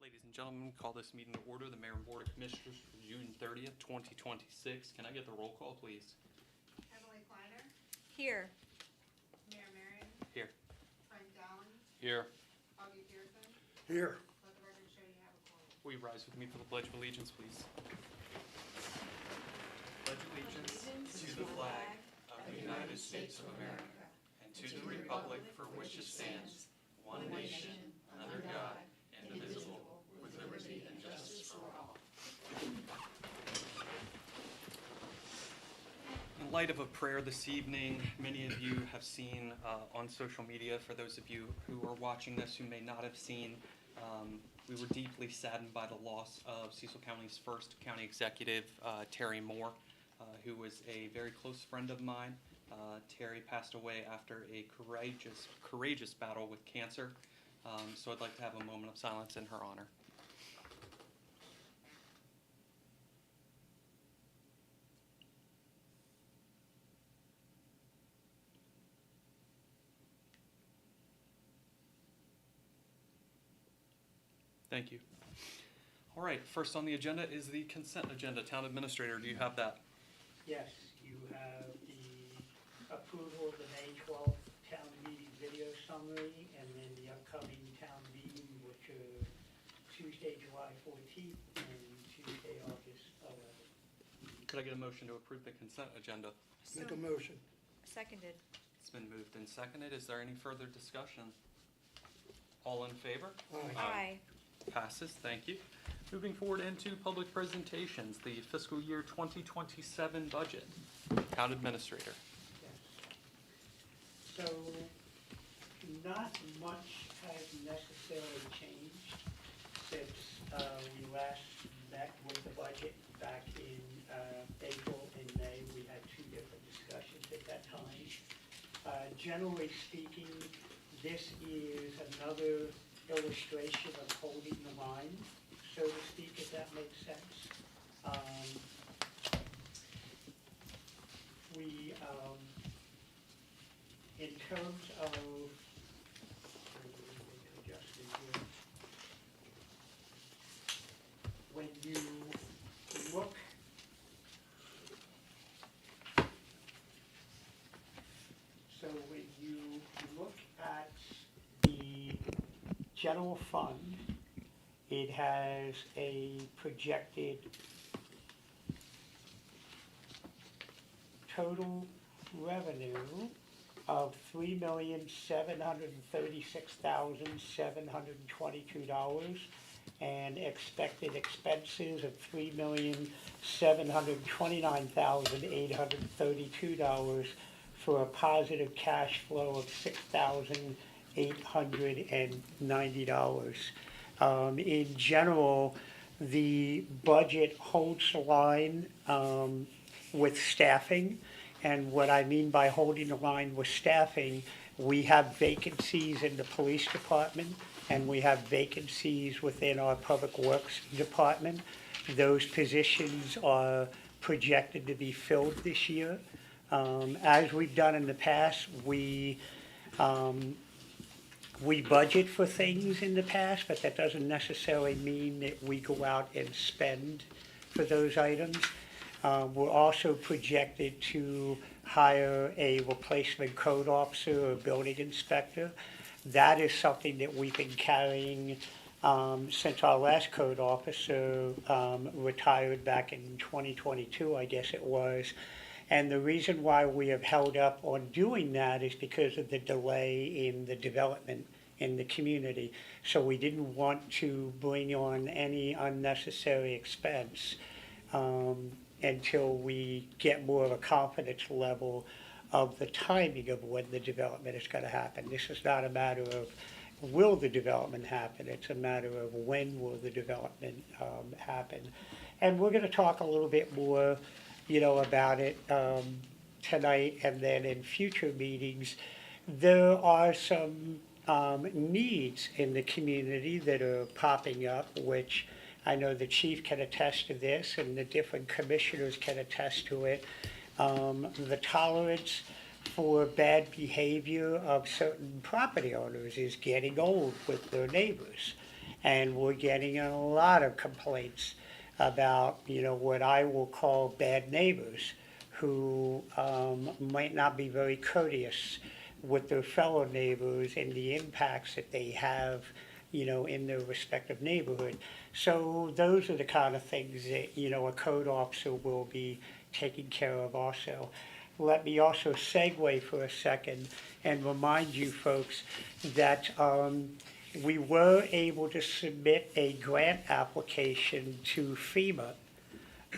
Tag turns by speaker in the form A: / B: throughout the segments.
A: Ladies and gentlemen, call this meeting to order, the Mayor and Board of Commissioners for June 30th, 2026. Can I get the roll call, please?
B: Emily Kleiner,
C: Here.
B: Mayor Marion,
A: Here.
B: Frank Dowling,
A: Here.
B: Augie Pearson.
D: Here.
B: Let the record show you have a quorum.
A: Will you rise with me for the Pledge of Allegiance, please? Pledge allegiance to the flag of the United States of America and to the republic for which it stands, one nation, under God, indivisible, with liberty and justice for all. In light of a prayer this evening, many of you have seen on social media, for those of you who are watching this who may not have seen, we were deeply saddened by the loss of Cecil County's first county executive, Terry Moore, who was a very close friend of mine. Terry passed away after a courageous battle with cancer. So I'd like to have a moment of silence in her honor. Thank you. All right, first on the agenda is the consent agenda. Town Administrator, do you have that?
D: Yes, you have the approval of the May 12th town meeting video summary, and then the upcoming town meeting, which are Tuesday, July 14th, and Tuesday, August 11th.
A: Could I get a motion to approve the consent agenda?
C: Make a
E: motion.
C: Seconded.
A: It's been moved and seconded. Is there any further discussion? All in favor?
C: Aye.
A: Passes, thank you. Moving forward into public presentations, the fiscal year 2027 budget. Town Administrator.
D: Yes. So, not much has necessarily changed since we last met with the budget back in April and May. We had two different discussions at that time. Generally speaking, this is another illustration of holding the line, so to speak, if that makes sense. We, in terms of, adjust it here. When you look, so when you look at the general fund, it has a projected total revenue of $3,736,722 and expected expenses of $3,729,832 for a positive cash flow of $6,890. In general, the budget holds the line with staffing. And what I mean by holding the line with staffing, we have vacancies in the police department and we have vacancies within our public works department. Those positions are projected to be filled this year. As we've done in the past, we budget for things in the past, but that doesn't necessarily mean that we go out and spend for those items. We're also projected to hire a replacement code officer or building inspector. That is something that we've been carrying since our last code officer retired back in 2022, I guess it was. And the reason why we have held up on doing that is because of the delay in the development in the community. So we didn't want to bring on any unnecessary expense until we get more of a confidence level of the timing of when the development is going to happen. This is not a matter of will the development happen, it's a matter of when will the development happen. And we're going to talk a little bit more, about it tonight and then in future meetings. There are some needs in the community that are popping up, which I know the chief can attest to this and the different commissioners can attest to it. The tolerance for bad behavior of certain property owners is getting old with their neighbors. And we're getting a lot of complaints about, what I will call bad neighbors who might not be very courteous with their fellow neighbors and the impacts that they have, in their respective neighborhood. So those are the kind of things that, a code officer will be taking care of also. Let me also segue for a second and remind you folks that we were able to submit a grant application to FEMA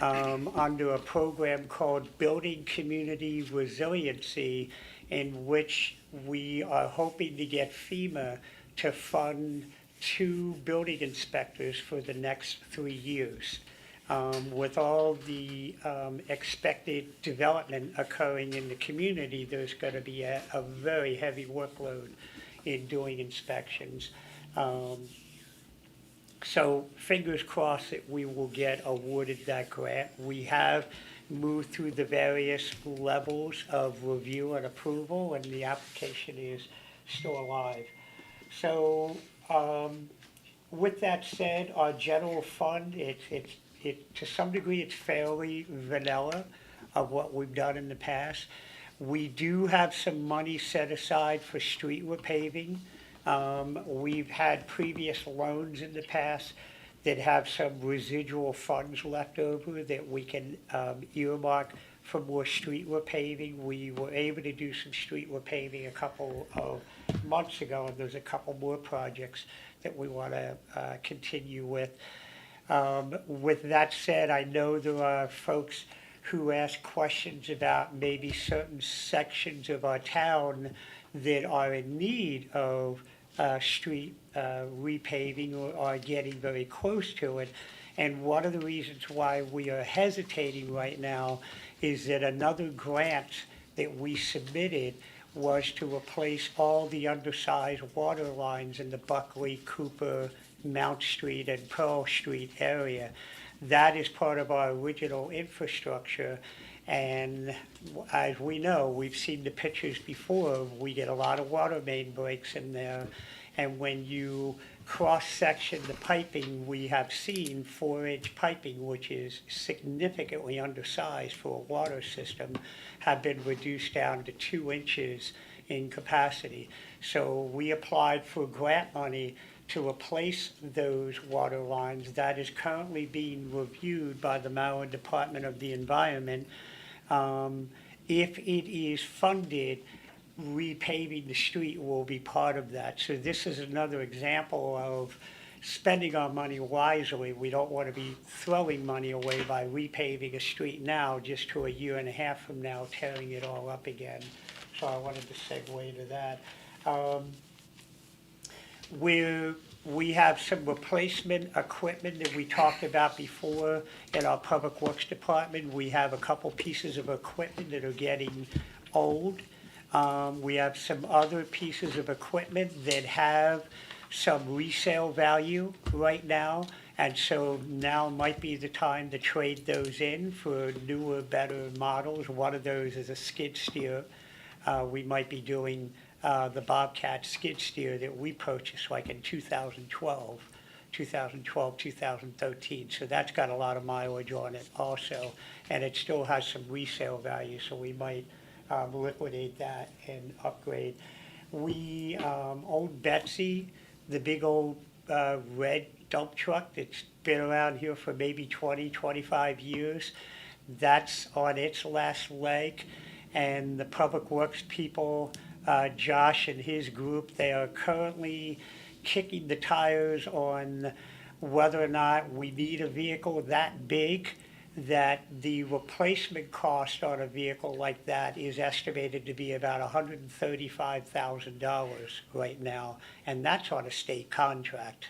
D: under a program called Building Community Resiliency, in which we are hoping to get FEMA to fund 2 building inspectors for the next 3 years. With all the expected development occurring in the community, there's going to be a very heavy workload in doing inspections. So fingers crossed that we will get awarded that grant. We have moved through the various levels of review and approval, and the application is still alive. So with that said, our general fund, to some degree, it's fairly vanilla of what we've done in the past. We do have some money set aside for street repaving. We've had previous loans in the past that have some residual funds left over that we can earmark for more street repaving. We were able to do some street repaving a couple of months ago, and there's a couple more projects that we want to continue with. With that said, I know there are folks who ask questions about maybe certain sections of our town that are in need of street repaving or are getting very close to it. And one of the reasons why we are hesitating right now is that another grant that we submitted was to replace all the undersized water lines in the Buckley, Cooper, Mount Street, and Pearl Street area. That is part of our original infrastructure, and as we know, we've seen the pictures before, we get a lot of water main breaks in there, and when you cross-section the piping, we have seen 4-inch piping, which is significantly undersized for a water system, have been reduced down to 2 inches in capacity. So we applied for grant money to replace those water lines. That is currently being reviewed by the Maryland Department of the Environment. If it is funded, repaving the street will be part of that. So this is another example of spending our money wisely. We don't want to be throwing money away by repaving a street now, just to a year and a half from now, tearing it all up again. So I wanted to segue to that. We have some replacement equipment that we talked about before in our Public Works Department. We have a couple pieces of equipment that are getting old. We have some other pieces of equipment that have some resale value right now, and so now might be the time to trade those in for newer, better models. One of those is a skid steer. We might be doing the Bobcat skid steer that we purchased like in 2012, 2013. So that's got a lot of mileage on it also, and it still has some resale value, so we might liquidate that and upgrade. We own Betsy, the big old red dump truck that's been around here for maybe 20, 25 years. That's on its last leg, and the Public Works people, Josh and his group, they are currently kicking the tires on whether or not we need a vehicle that big, that the replacement cost on a vehicle like that is estimated to be about $135,000 right now, and that's on a state contract.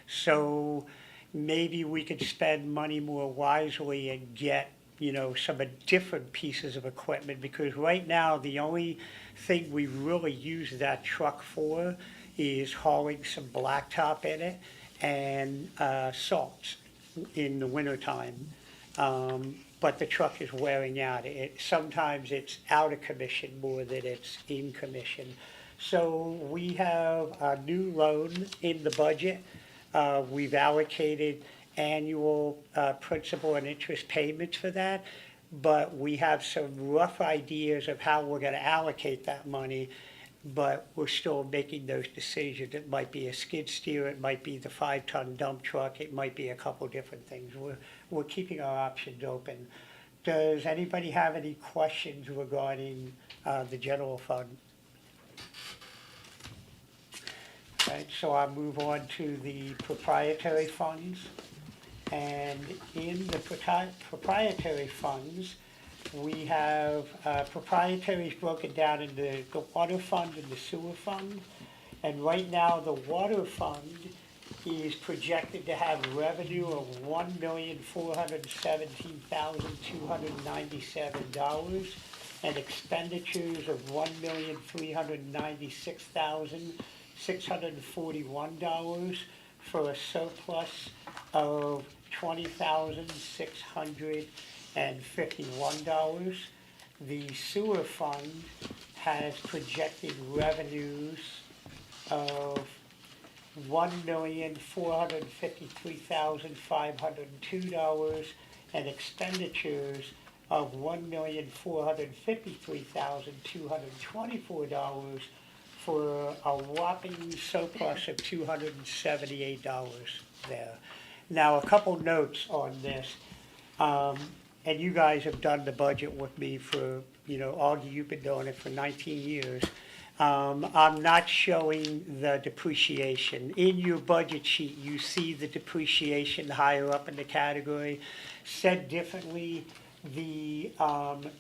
D: So maybe we could spend money more wisely and get, some different pieces of equipment, because right now the only thing we really use that truck for is hauling some blacktop in it and salt in the wintertime. But the truck is wearing out. Sometimes it's out of commission more than it's in commission. So we have a new loan in the budget we've allocated annual principal and interest payments for that, but we have some rough ideas of how we're gonna allocate that money, but we're still making those decisions. It might be a skid steer, it might be the 5-ton dump truck, it might be a couple different things. We're keeping our options open. Does anybody have any questions regarding the general fund? Right, so I'll move on to the proprietary funds. And in the proprietary funds, we have proprietaries broken down into the water fund and the sewer fund. And right now, the water fund is projected to have revenue of $1,417,297 and expenditures of $1,396,641 for a surplus of $20,651. The sewer fund has projected revenues of $1,453,502 and expenditures of $1,453,224 for a whopping surplus of $278 there. Now, a couple notes on this, and you guys have done the budget with me for, Augie, you've been doing it for 19 years. I'm not showing the depreciation. In your budget sheet, you see the depreciation higher up in the category. Said differently, the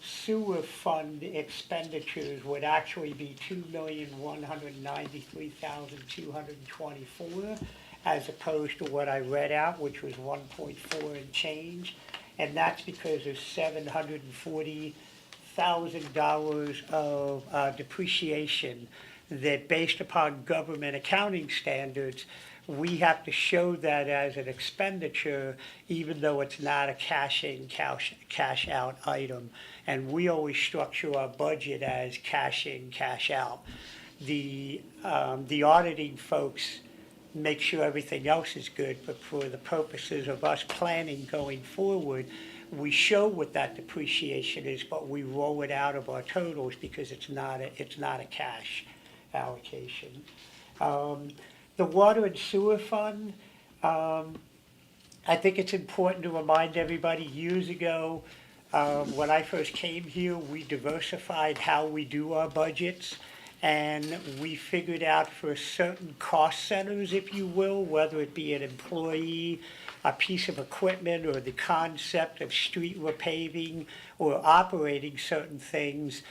D: sewer fund expenditures would actually be $2,193,224 as opposed to what I read out, which was 1.4 and change. And that's because there's $740,000 of depreciation that, based upon government accounting standards, we have to show that as an expenditure, even though it's not a cash in, cash out item. And we always structure our budget as cash in, cash out. The auditing folks make sure everything else is good, but for the purposes of us planning going forward, we show what that depreciation is, but we roll it out of our totals because it's not a cash allocation. The water and sewer fund, I think it's important to remind everybody, years ago, when I first came here, we diversified how we do our budgets. And we figured out for certain cost centers, if you will, whether it be an employee, a piece of equipment, or the concept of street repaving or operating certain things,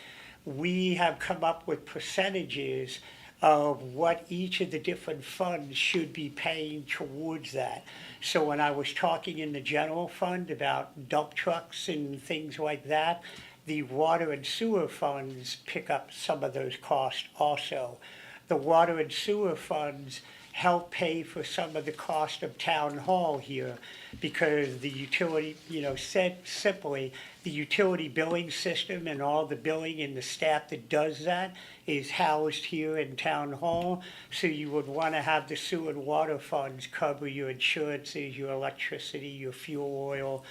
D: we have come up with percentages of what each of the different funds should be paying towards that. So when I was talking in the general fund about dump trucks and things like that, the water and sewer funds pick up some of those costs also. The water and sewer funds help pay for some of the cost of town hall here because the utility, said simply, the utility billing system and all the billing and the staff that does that is housed here in town hall. So you would want to have the sewer and water funds cover your insurances, your electricity, your fuel oil,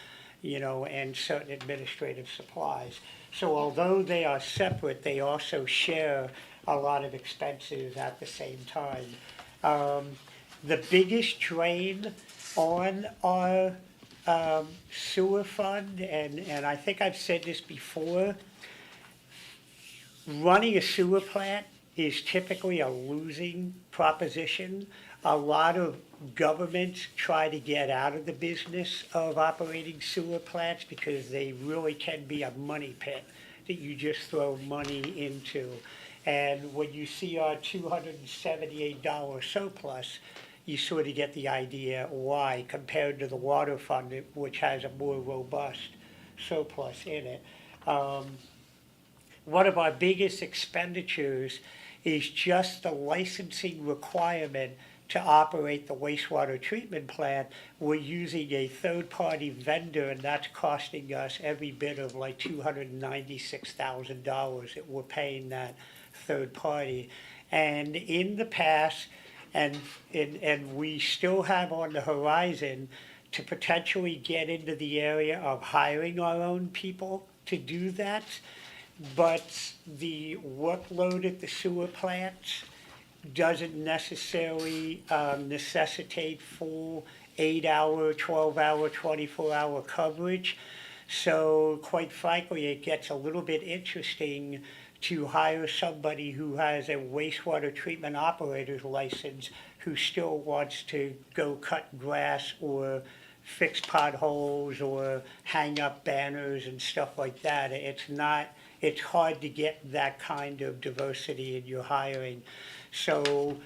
D: and certain administrative supplies. So although they are separate, they also share a lot of expenses at the same time. The biggest drain on our sewer fund, and I think I've said this before, running a sewer plant is typically a losing proposition. A lot of governments try to get out of the business of operating sewer plants because they really can be a money pit that you just throw money into. And when you see our $278 surplus, you sort of get the idea why, compared to the water fund, which has a more robust surplus in it. One of our biggest expenditures is just the licensing requirement to operate the wastewater treatment plant. We're using a third-party vendor, and that's costing us every bit of like $296,000 that we're paying that third party. And in the past, And we still have on the horizon to potentially get into the area of hiring our own people to do that. But the workload at the sewer plant doesn't necessarily necessitate full 8-hour, 12-hour, 24-hour coverage. So quite frankly, it gets a little bit interesting to hire somebody who has a wastewater treatment operator's license who still wants to go cut grass or fix potholes or hang up banners and stuff like that. It's hard to get that kind of diversity in your hiring. So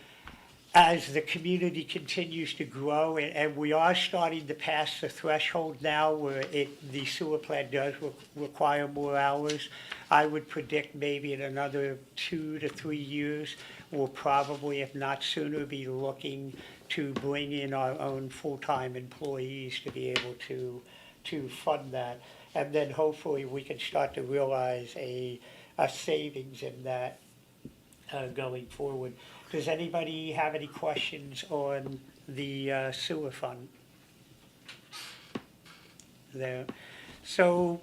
D: as the community continues to grow, and we are starting to pass the threshold now where the sewer plant does require more hours, I would predict maybe in another 2 to 3 years, we'll probably, if not sooner, be looking to bring in our own full-time employees to be able to fund that. And then hopefully we can start to realize a savings in that going forward. Does anybody have any questions on the sewer fund? There. So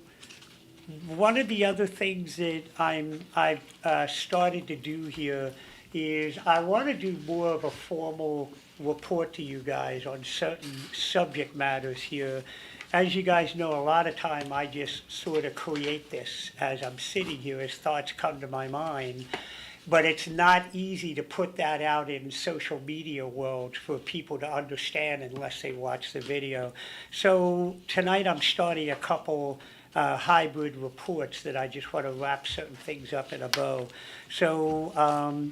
D: one of the other things that I've started to do here is I want to do more of a formal report to you guys on certain subject matters here. As you guys know, a lot of time I just sort of create this as I'm sitting here as thoughts come to my mind. But it's not easy to put that out in social media world for people to understand unless they watch the video. So tonight I'm starting a couple hybrid reports that I just want to wrap certain things up in a bow. So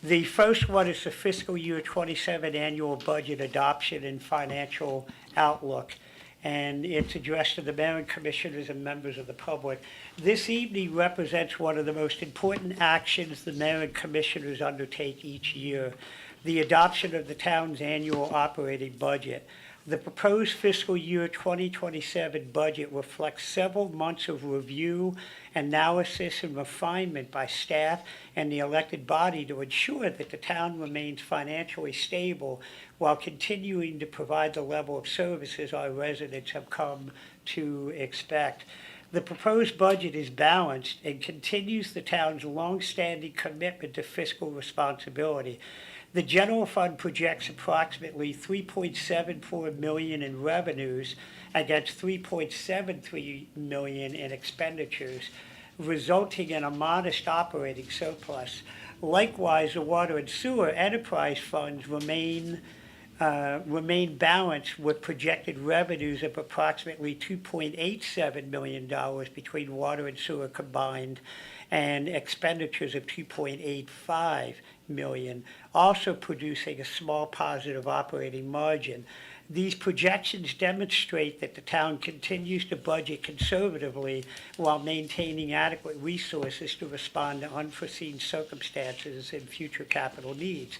D: the first one is the fiscal year 27 annual budget adoption and financial outlook. And it's addressed to the mayor and commissioners and members of the public. This evening represents one of the most important actions the mayor and commissioners undertake each year, the adoption of the town's annual operating budget. The proposed fiscal year 2027 budget reflects several months of review, analysis, and refinement by staff and the elected body to ensure that the town remains financially stable while continuing to provide the level of services our residents have come to expect. The proposed budget is balanced and continues the town's long-standing commitment to fiscal responsibility. The general fund projects approximately $3.74 million in revenues against $3.73 million in expenditures, resulting in a modest operating surplus. Likewise, the water and sewer enterprise funds remain balanced with projected revenues of approximately $2.87 million between water and sewer combined and expenditures of $2.85 million, also producing a small positive operating margin. These projections demonstrate that the town continues to budget conservatively while maintaining adequate resources to respond to unforeseen circumstances and future capital needs.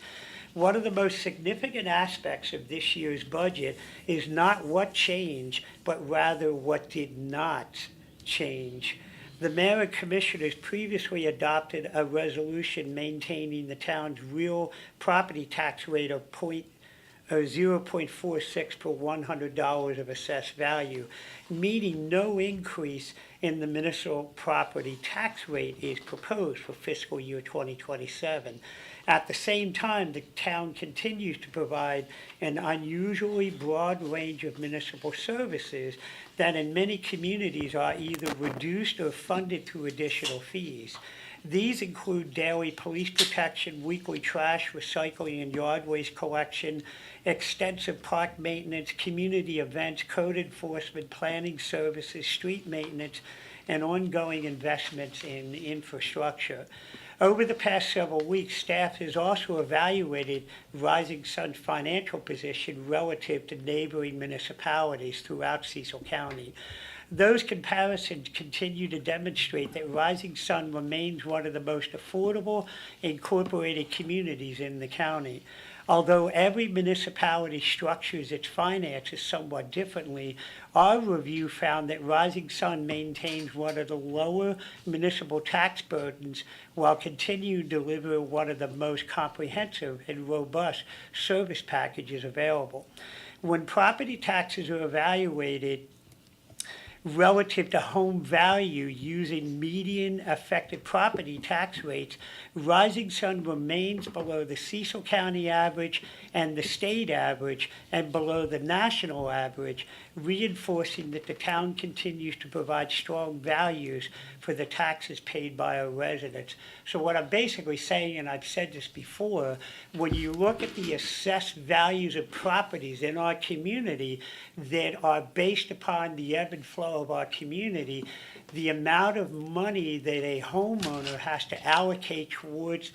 D: One of the most significant aspects of this year's budget is not what changed, but rather what did not change. The mayor and commissioners previously adopted a resolution maintaining the town's real property tax rate of 0.46 per $100 of assessed value, meaning no increase in the municipal property tax rate is proposed for fiscal year 2027. At the same time, the town continues to provide an unusually broad range of municipal services that in many communities are either reduced or funded through additional fees. These include daily police protection, weekly trash, recycling, and yard waste collection, extensive park maintenance, community events, code enforcement, planning services, street maintenance, and ongoing investments in infrastructure. Over the past several weeks, staff has also evaluated Rising Sun's financial position relative to neighboring municipalities throughout Cecil County. Those comparisons continue to demonstrate that Rising Sun remains one of the most affordable incorporated communities in the county. Although every municipality structures its finances somewhat differently, our review found that Rising Sun maintains one of the lower municipal tax burdens while continuing to deliver one of the most comprehensive and robust service packages available. When property taxes are evaluated relative to home value using median affected property tax rates, Rising Sun remains below the Cecil County average and the state average and below the national average, reinforcing that the town continues to provide strong values for the taxes paid by our residents. So what I'm basically saying, and I've said this before, when you look at the assessed values of properties in our community that are based upon the ebb and flow of our community, the amount of money that a homeowner has to allocate towards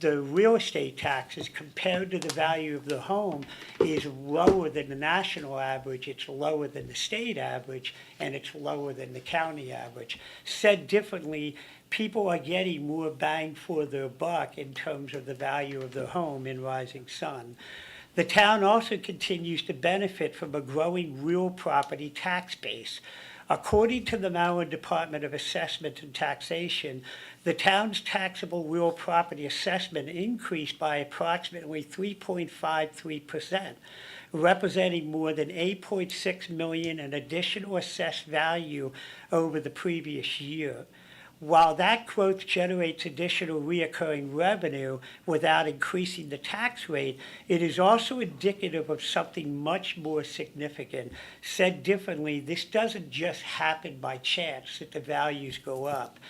D: the real estate taxes compared to the value of the home is lower than the national average, it's lower than the state average, and it's lower than the county average. Said differently, people are getting more bang for their buck in terms of the value of their home in Rising Sun. The town also continues to benefit from a growing real property tax base. According to the Maryland Department of Assessment and Taxation, the town's taxable real property assessment increased by approximately 3.53%, representing more than $8.6 million in additional assessed value over the previous year. While that growth generates additional reoccurring revenue without increasing the tax rate, it is also indicative of something much more significant. Said differently, this doesn't just happen by chance that the values go up.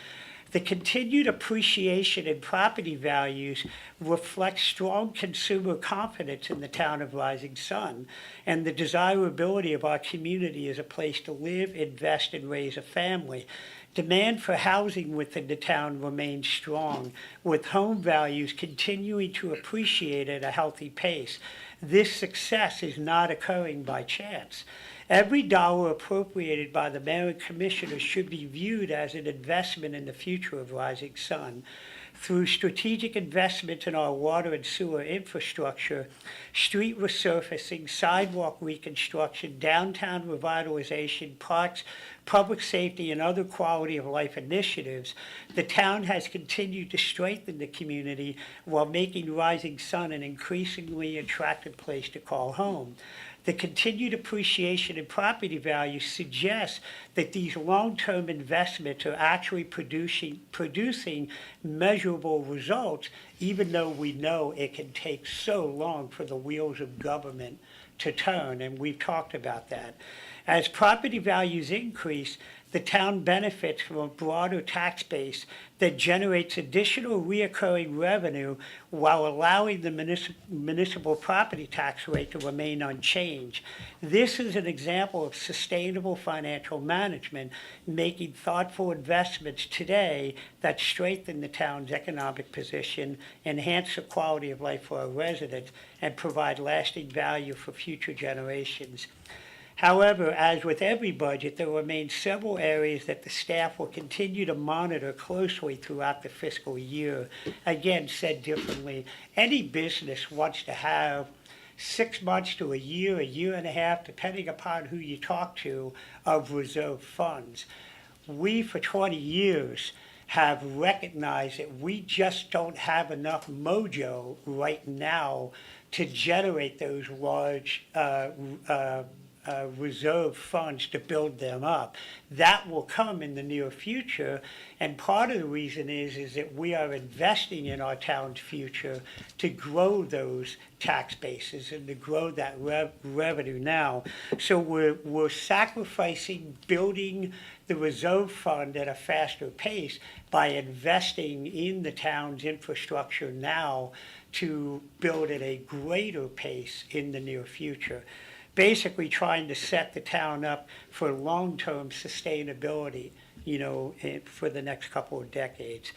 D: The continued appreciation in property values reflects strong consumer confidence in the town of Rising Sun and the desirability of our community as a place to live, invest, and raise a family. Demand for housing within the town remains strong, with home values continuing to appreciate at a healthy pace. This success is not occurring by chance. Every dollar appropriated by the mayor and commissioners should be viewed as an investment in the future of Rising Sun. Through strategic investment in our water and sewer infrastructure, street resurfacing, sidewalk reconstruction, downtown revitalization, parks, public safety, and other quality of life initiatives, the town has continued to strengthen the community while making Rising Sun an increasingly attractive place to call home. The continued appreciation in property values suggests that these long-term investments are actually producing measurable results, even though we know it can take so long for the wheels of government to turn, and we've talked about that. As property values increase, the town benefits from a broader tax base that generates additional reoccurring revenue while allowing the municipal property tax rate to remain unchanged. This is an example of sustainable financial management, making thoughtful investments today that strengthen the town's economic position, enhance the quality of life for our residents, and provide lasting value for future generations. However, as with every budget, there remain several areas that the staff will continue to monitor closely throughout the fiscal year. Again, said differently, any business wants to have 6 months to a year and a half, depending upon who you talk to, of reserve funds. We, for 20 years, have recognized that we just don't have enough mojo right now to generate those large reserve funds to build them up. That will come in the near future, and part of the reason is that we are investing in our town's future to grow those tax bases and to grow that revenue now. So we're sacrificing building the reserve fund at a faster pace by investing in the town's infrastructure now to build at a greater pace in the near future. Basically trying to set the town up for long-term sustainability, for the next couple of decades.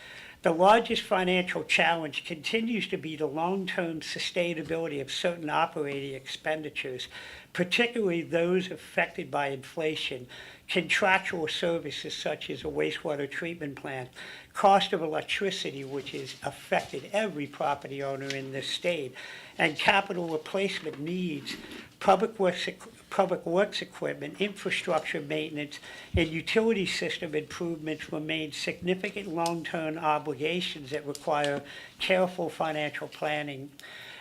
D: The largest financial challenge continues to be the long-term sustainability of certain operating expenditures, particularly those affected by inflation, contractual services such as a wastewater treatment plant, cost of electricity, which has affected every property owner in this state, and capital replacement needs, public works equipment, infrastructure maintenance, and utility system improvements remain significant long-term obligations that require careful financial planning.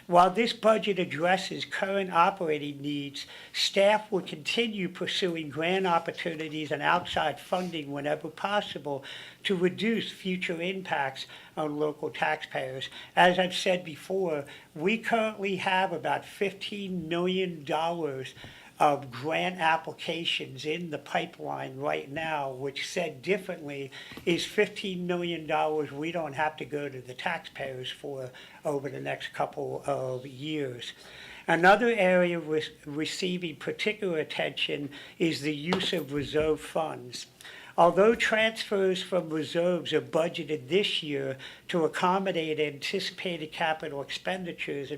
D: While this budget addresses current operating needs, staff will continue pursuing grant opportunities and outside funding whenever possible to reduce future impacts on local taxpayers. As I've said before, we currently have about $15 million of grant applications in the pipeline right now, which said differently is $15 million we don't have to go to the taxpayers for over the next couple of years. Another area receiving particular attention is the use of reserve funds. Although transfers from reserves are budgeted this year to accommodate anticipated capital expenditures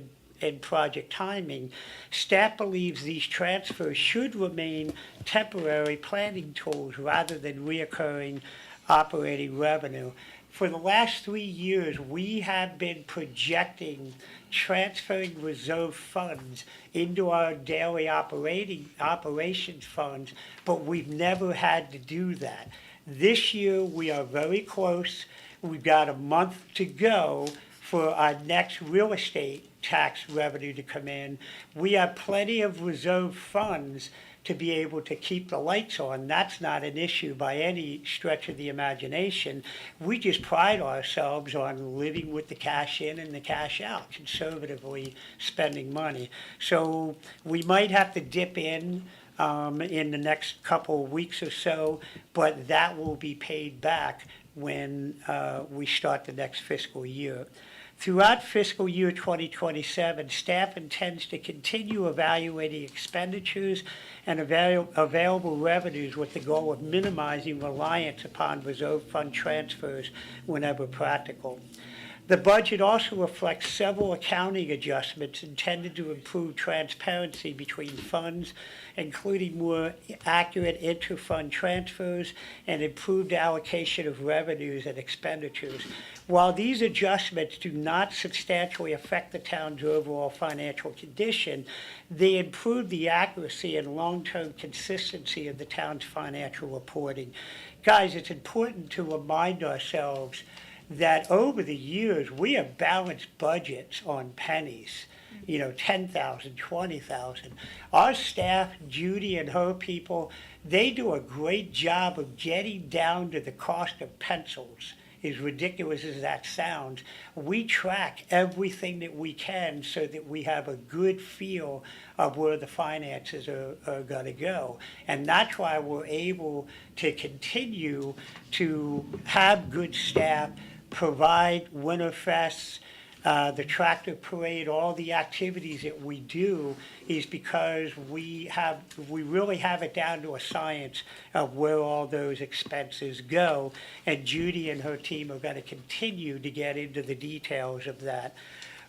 D: and project timing, staff believes these transfers should remain temporary planning tools rather than reoccurring operating revenue. For the last 3 years, we have been projecting transferring reserve funds into our daily operations funds, but we've never had to do that. This year, we are very close. We've got a month to go for our next real estate tax revenue to come in. We have plenty of reserve funds to be able to keep the lights on. That's not an issue by any stretch of the imagination. We just pride ourselves on living with the cash in and the cash out, conservatively spending money. So we might have to dip in the next couple of weeks or so, but that will be paid back when we start the next fiscal year. Throughout fiscal year 2027, staff intends to continue evaluating expenditures and available revenues with the goal of minimizing reliance upon reserve fund transfers whenever practical. The budget also reflects several accounting adjustments intended to improve transparency between funds, including more accurate inter-fund transfers and improved allocation of revenues and expenditures. While these adjustments do not substantially affect the town's overall financial condition, they improve the accuracy and long-term consistency of the town's financial reporting. Guys, it's important to remind ourselves that over the years, we have balanced budgets on pennies, 10,000, 20,000. Our staff, Judy and her people, they do a great job of getting down to the cost of pencils. As ridiculous as that sounds, we track everything that we can so that we have a good feel of where the finances are going to go. And that's why we're able to continue to have good staff, provide Winterfests, the tractor parade, all the activities that we do is because we really have it down to a science of where all those expenses go. And Judy and her team are going to continue to get into the details of that.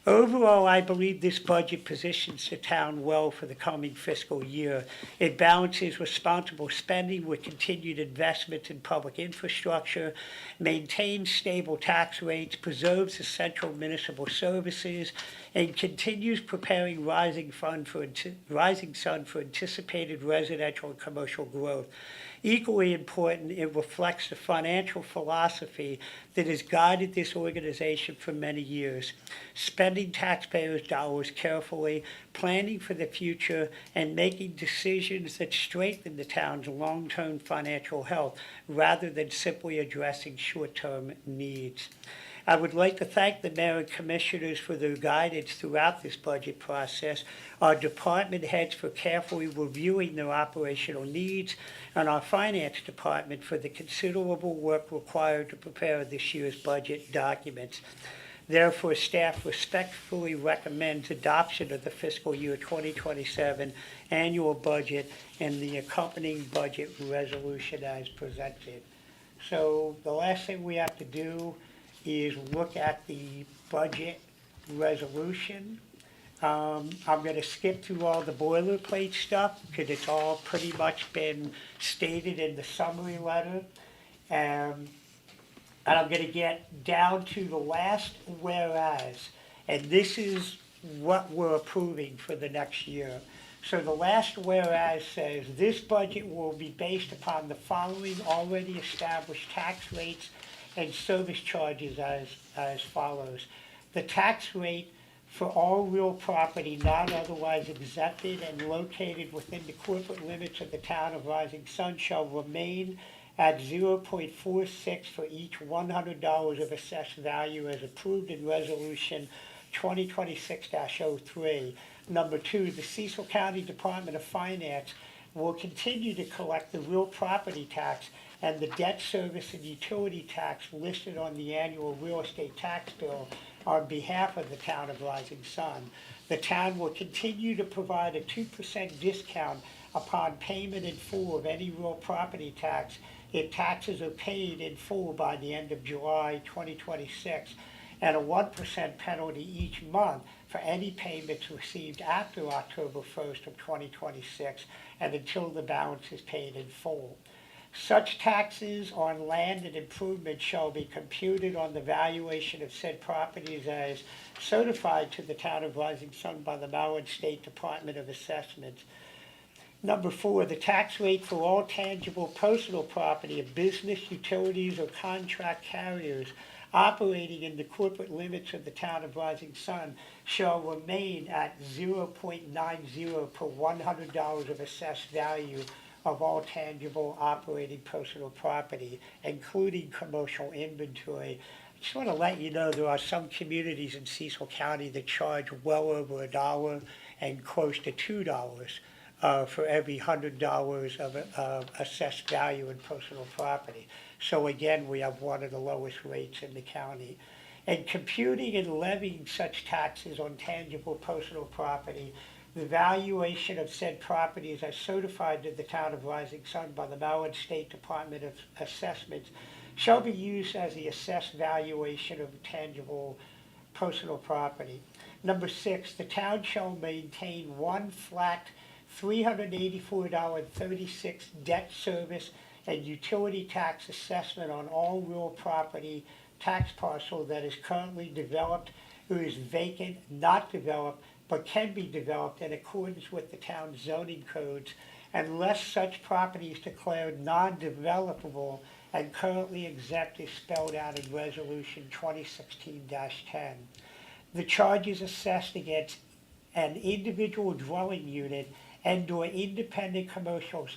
D: Overall, I believe this budget positions the town well for the coming fiscal year. It balances responsible spending with continued investments in public infrastructure, maintains stable tax rates, preserves essential municipal services, and continues preparing Rising Sun for anticipated residential and commercial growth. Equally important, it reflects the financial philosophy that has guided this organization for many years, spending taxpayers' dollars carefully, planning for the future, and making decisions that strengthen the town's long-term financial health rather than simply addressing short-term needs. I would like to thank the mayor and commissioners for their guidance throughout this budget process, our department heads for carefully reviewing their operational needs, and our finance department for the considerable work required to prepare this year's budget documents. Therefore, staff respectfully recommends adoption of the fiscal year 2027 annual budget and the accompanying budget resolution as presented. So the last thing we have to do is look at the budget resolution. I'm gonna skip through all the boilerplate stuff, because it's all pretty much been stated in the summary letter. And I'm gonna get down to the last whereas, and this is what we're approving for the next year. So the last whereas says, this budget will be based upon the following already established tax rates and service charges as follows. The tax rate for all real property not otherwise exempted and located within the corporate limits of the town of Rising Sun shall remain at 0.46 for each $100 of assessed value as approved in Resolution 2026-03. Number two, the Cecil County Department of Finance will continue to collect the real property tax and the debt service and utility tax listed on the annual real estate tax bill on behalf of the town of Rising Sun. The town will continue to provide a 2% discount upon payment in full of any real property tax if taxes are paid in full by the end of July 2026, and a 1% penalty each month for any payments received after October 1st of 2026 and until the balance is paid in full. Such taxes on land and improvements shall be computed on the valuation of said properties as certified to the town of Rising Sun by the Maryland State Department of Assessments. Number four, the tax rate for all tangible personal property of business, utilities, or contract carriers operating in the corporate limits of the town of Rising Sun shall remain at 0.90 per $100 of assessed value of all tangible operating personal property, including commercial inventory. I just want to let you know there are some communities in Cecil County that charge well over $1 and close to $2 for every $100 of assessed value in personal property. So again, we have one of the lowest rates in the county. And computing and levying such taxes on tangible personal property, the valuation of said properties as certified to the town of Rising Sun by the Maryland State Department of Assessments shall be used as the assessed valuation of tangible personal property. Number six, the town shall maintain one flat $384.36 debt service and utility tax assessment on all real property tax parcel that is currently developed or is vacant, not developed, but can be developed in accordance with the town's zoning codes, unless such property is declared non-developable and currently exempt is spelled out in Resolution 2016-10. The charges assessed against an individual dwelling unit and/or independent commercial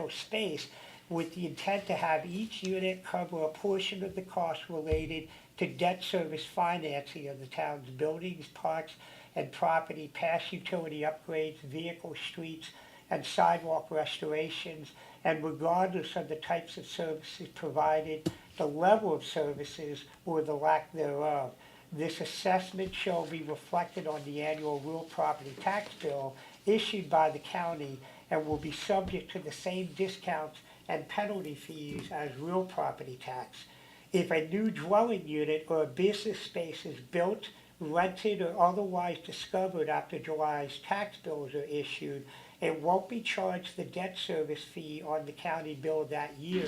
D: space with the intent to have each unit cover a portion of the cost related to debt service financing of the town's buildings, parks, and property, past utility upgrades, vehicle, streets, and sidewalk restorations, and regardless of the types of services provided, the level of services, or the lack thereof. This assessment shall be reflected on the annual real property tax bill issued by the county and will be subject to the same discounts and penalty fees as real property tax. If a new dwelling unit or a business space is built, rented, or otherwise discovered after July's tax bills are issued, it won't be charged the debt service fee on the county bill that year.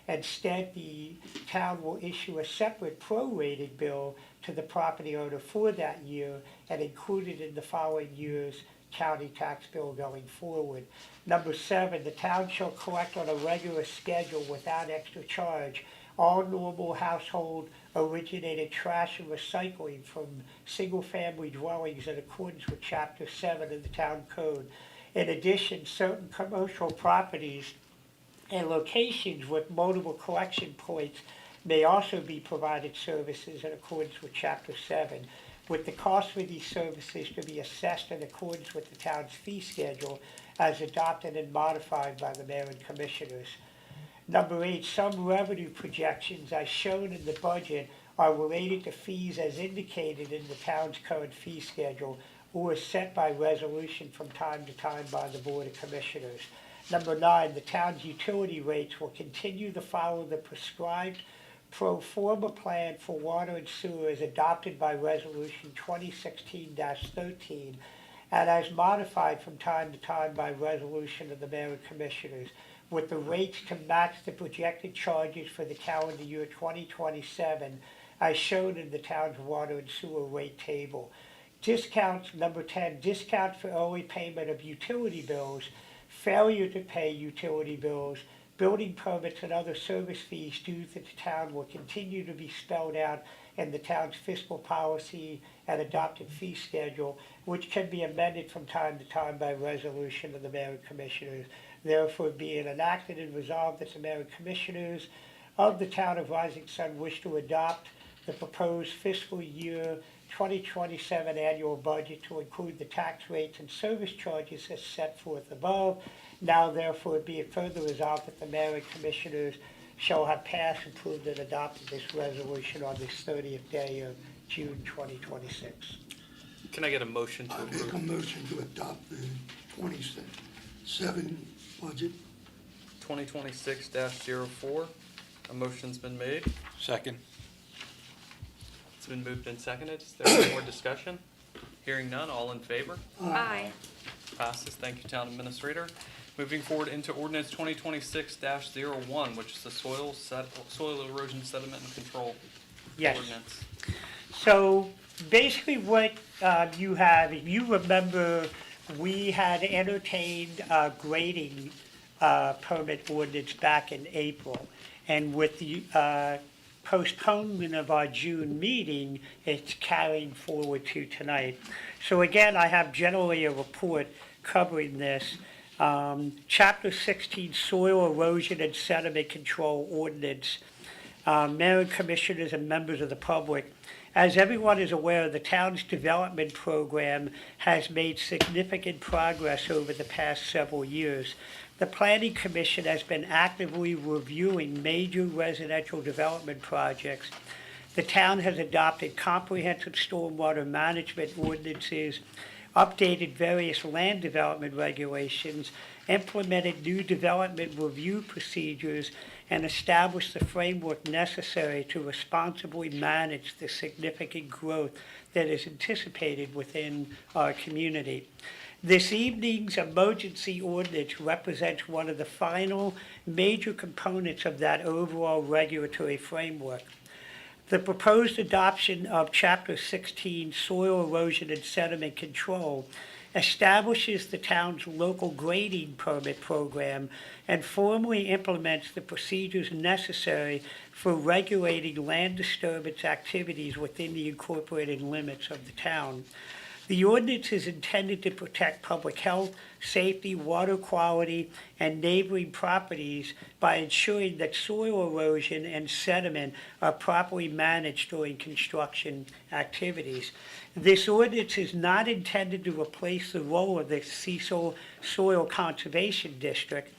D: Instead, the town will issue a separate prorated bill to the property owner for that year and include it in the following year's county tax bill going forward. Number seven, the town shall collect on a regular schedule without extra charge all normal household originated trash and recycling from single-family dwellings in accordance with Chapter 7 of the Town Code. In addition, certain commercial properties and locations with multiple collection points may also be provided services in accordance with Chapter 7, with the cost for these services to be assessed in accordance with the town's fee schedule as adopted and modified by the mayor and commissioners. Number 8, some revenue projections as shown in the budget are related to fees as indicated in the town's current fee schedule or set by resolution from time to time by the Board of Commissioners. Number 9, the town's utility rates will continue to follow the prescribed pro forma plan for water and sewer is adopted by Resolution 2016-13 and as modified from time to time by resolution of the Mayor and Commissioners, with the rates to match the projected charges for the calendar year 2027 as shown in the town's water and sewer rate table. Discounts, number 10, discount for early payment of utility bills, failure to pay utility bills, building permits and other service fees due to the town will continue to be spelled out in the town's fiscal policy and adopted fee schedule, which can be amended from time to time by resolution of the Mayor and Commissioners. Therefore, be it enacted and resolved that the Mayor and Commissioners of the town of Rising Sun wish to adopt the proposed fiscal year 2027 annual budget to include the tax rates and service charges as set forth above. Now therefore be it further resolved that the Mayor and Commissioners shall have passed, approved, and adopted this resolution on this 30th day of June 2026.
A: Can I get a motion to
E: I make a
A: approve
E: motion to adopt the 27 budget.
A: 2026-04? A motion's been made.
F: Second.
A: It's been moved and seconded. Is there any more discussion? Hearing none, all in favor?
C: Aye.
A: Passes. Thank you, Town Administrator. Moving forward into ordinance 2026-01, which is the soil erosion sediment and control
D: Yes.
A: ordinance.
D: So basically what you have, if you remember, we had entertained a grading permit ordinance back in April. And with the postponement of our June meeting, it's carrying forward to tonight. So again, I have generally a report covering this. Chapter 16, Soil Erosion and Sediment Control Ordinance. Mayor and Commissioners and members of the public, as everyone is aware, the town's development program has made significant progress over the past several years. The Planning Commission has been actively reviewing major residential development projects. The town has adopted comprehensive stormwater management ordinances, updated various land development regulations, implemented new development review procedures, and established the framework necessary to responsibly manage the significant growth that is anticipated within our community. This evening's emergency ordinance represents one of the final major components of that overall regulatory framework. The proposed adoption of Chapter 16, Soil Erosion and Sediment Control, establishes the town's local grading permit program and formally implements the procedures necessary for regulating land disturbance activities within the incorporated limits of the town. The ordinance is intended to protect public health, safety, water quality, and neighboring properties by ensuring that soil erosion and sediment are properly managed during construction activities. This ordinance is not intended to replace the role of the Cecil Soil Conservation District.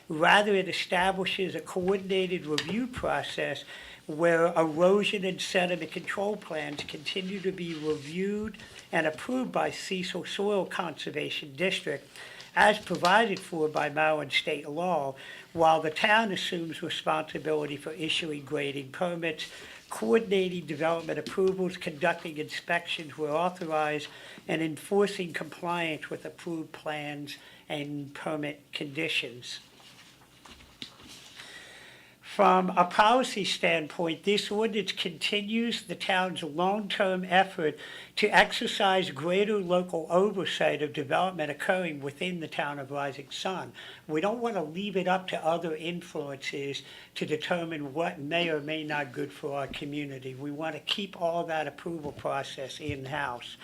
D: Rather, it establishes a coordinated review process where erosion and sediment control plans continue to be reviewed and approved by Cecil Soil Conservation District as provided for by Maryland state law, while the town assumes responsibility for issuing grading permits, coordinating development approvals, conducting inspections where authorized, and enforcing compliance with approved plans and permit conditions. From a policy standpoint, this ordinance continues the town's long-term effort to exercise greater local oversight of development occurring within the town of Rising Sun. We don't want to leave it up to other influences to determine what may or may not be good for our community. We want to keep all that approval process in-house.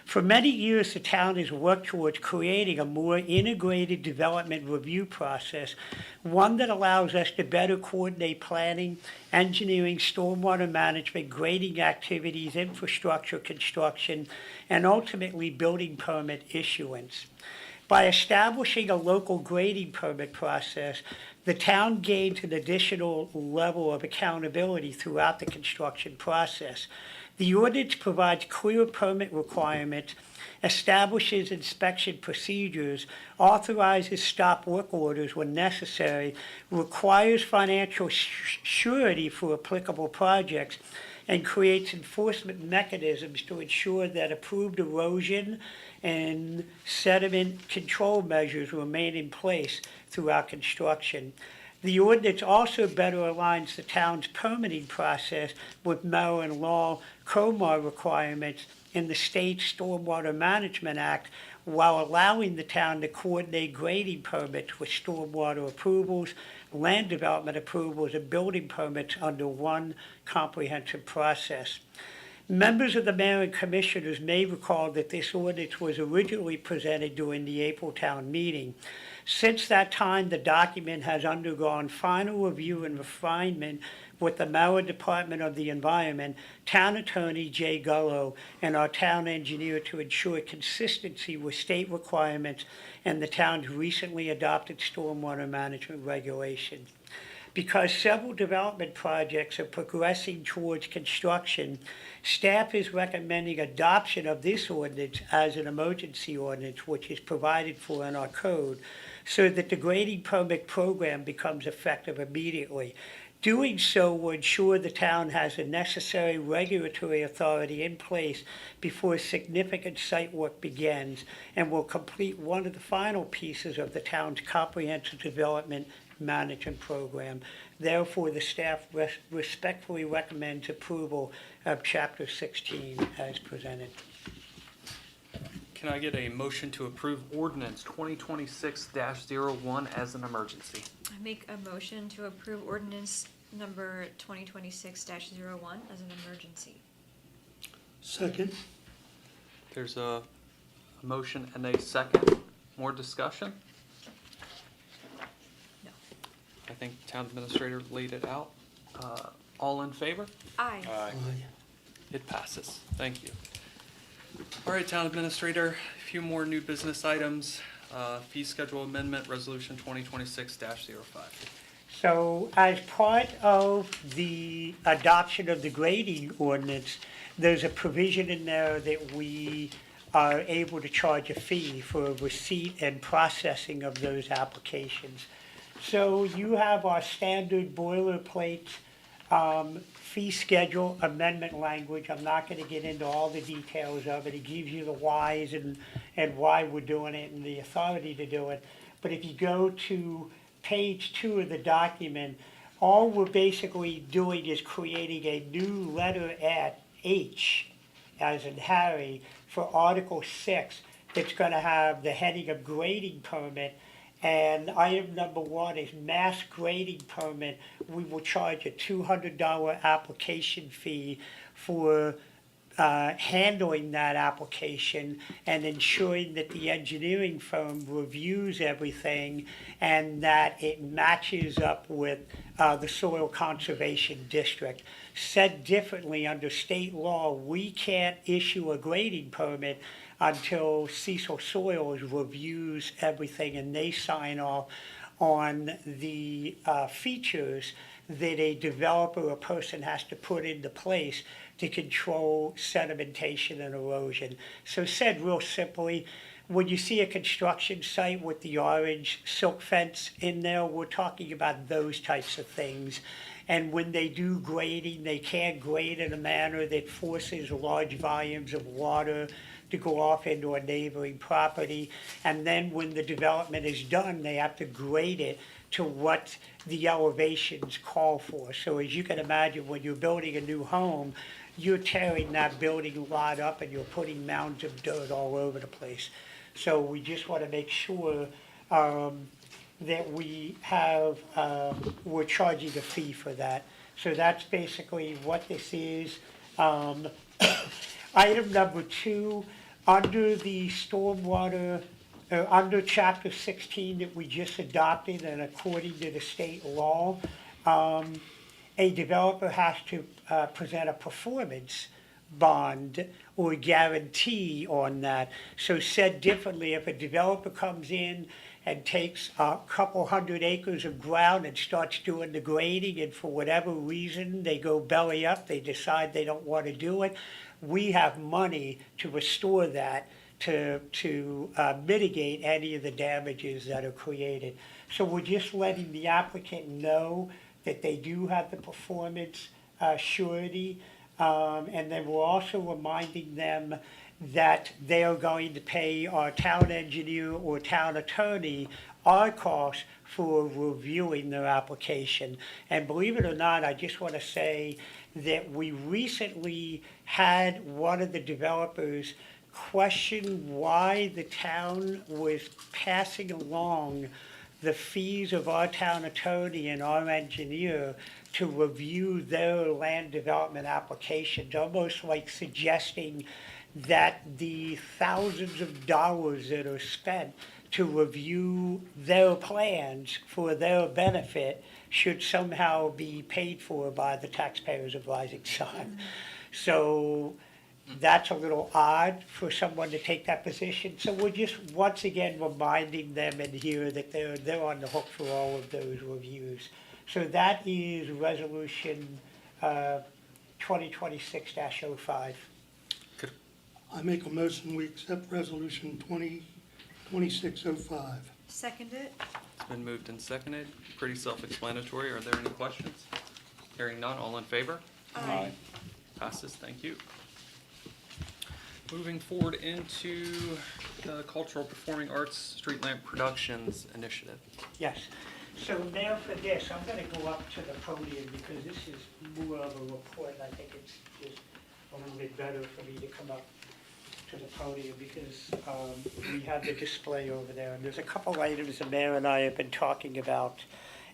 D: For many years, the town has worked towards creating a more integrated development review process, one that allows us to better coordinate planning, engineering, stormwater management, grading activities, infrastructure construction, and ultimately building permit issuance. By establishing a local grading permit process, the town gains an additional level of accountability throughout the construction process. The ordinance provides clear permit requirements establishes inspection procedures, authorizes stop work orders when necessary, requires financial surety for applicable projects, and creates enforcement mechanisms to ensure that approved erosion and sediment control measures remain in place throughout construction. The ordinance also better aligns the town's permitting process with Maryland law COMAR requirements in the state Stormwater Management Act, while allowing the town to coordinate grading permits with stormwater approvals, land development approvals, and building permits under one comprehensive process. Members of the mayor and commissioners may recall that this ordinance was originally presented during the April town meeting. Since that time, the document has undergone final review and refinement with the Maryland Department of the Environment, Town Attorney Jay Gullo, and our town engineer to ensure consistency with state requirements and the town's recently adopted stormwater management regulations. Because several development projects are progressing towards construction, staff is recommending adoption of this ordinance as an emergency ordinance, which is provided for in our code, so that the grading permit program becomes effective immediately. Doing so will ensure the town has the necessary regulatory authority in place before significant site work begins, and will complete one of the final pieces of the town's comprehensive development management program. Therefore, the staff respectfully recommends approval of Chapter 16 as presented.
A: Can I get a motion to approve ordinance 2026-01 as an emergency?
C: I make a motion to approve ordinance number 2026-01 as an emergency.
E: Second.
A: There's a motion and a second. More discussion?
C: No.
A: I think town administrator laid it out. All in favor?
C: Aye.
E: Aye.
A: It passes. Thank you. All right, town administrator, a few more new business items. Fee schedule amendment, resolution 2026-05.
D: So as part of the adoption of the grading ordinance, there's a provision in there that we are able to charge a fee for receipt and processing of those applications. So you have our standard boilerplate fee schedule amendment language. I'm not going to get into all the details of it. It gives you the whys and why we're doing it and the authority to do it. But if you go to page 2 of the document, all we're basically doing is creating a new letter at H, as in Harry, for Article 6 that's going to have the heading of grading permit. And item number 1 is mass grading permit. We will charge a $200 application fee for handling that application and ensuring that the engineering firm reviews everything and that it matches up with the Soil Conservation District. Said differently, under state law, we can't issue a grading permit until Cecil Soils reviews everything and they sign off on the features that a developer or person has to put into place to control sedimentation and erosion. So said real simply, when you see a construction site with the orange silk fence in there, we're talking about those types of things. And when they do grading, they can't grade in a manner that forces large volumes of water to go off into a neighboring property. And then when the development is done, they have to grade it to what the elevations call for. So as you can imagine, when you're building a new home, you're tearing that building lot up and you're putting mounds of dirt all over the place. So we just want to make sure that we have, we're charging a fee for that. So that's basically what this is. Item number 2, under the stormwater, under Chapter 16 that we just adopted and according to the state law, a developer has to present a performance bond or guarantee on that. So said differently, if a developer comes in and takes a couple hundred acres of ground and starts doing the grading and for whatever reason they go belly up, they decide they don't want to do it, we have money to restore that to mitigate any of the damages that are created. So we're just letting the applicant know that they do have the performance surety. And then we're also reminding them that they are going to pay our town engineer or town attorney our costs for reviewing their application. And believe it or not, I just want to say that we recently had one of the developers question why the town was passing along the fees of our town attorney and our engineer to review their land development applications, almost like suggesting that the thousands of dollars that are spent to review their plans for their benefit should somehow be paid for by the taxpayers of Rising Sun. So that's a little odd for someone to take that position. So we're just once again reminding them in here that they're on the hook for all of those reviews. So that is resolution 2026-05.
E: I make a motion, we accept resolution 2026-05.
C: Second it?
A: It's been moved and seconded. Pretty self-explanatory. Are there any questions? Hearing none, all in favor?
C: Aye.
A: Passes, thank you. Moving forward into the Cultural Performing Arts Street Lamp Productions Initiative.
D: Yes. So now for this, I'm going to go up to the podium because this is more of a report. I think it's just a little bit better for me to come up to the podium because we have the display over there. And there's a couple items the mayor and I have been talking about,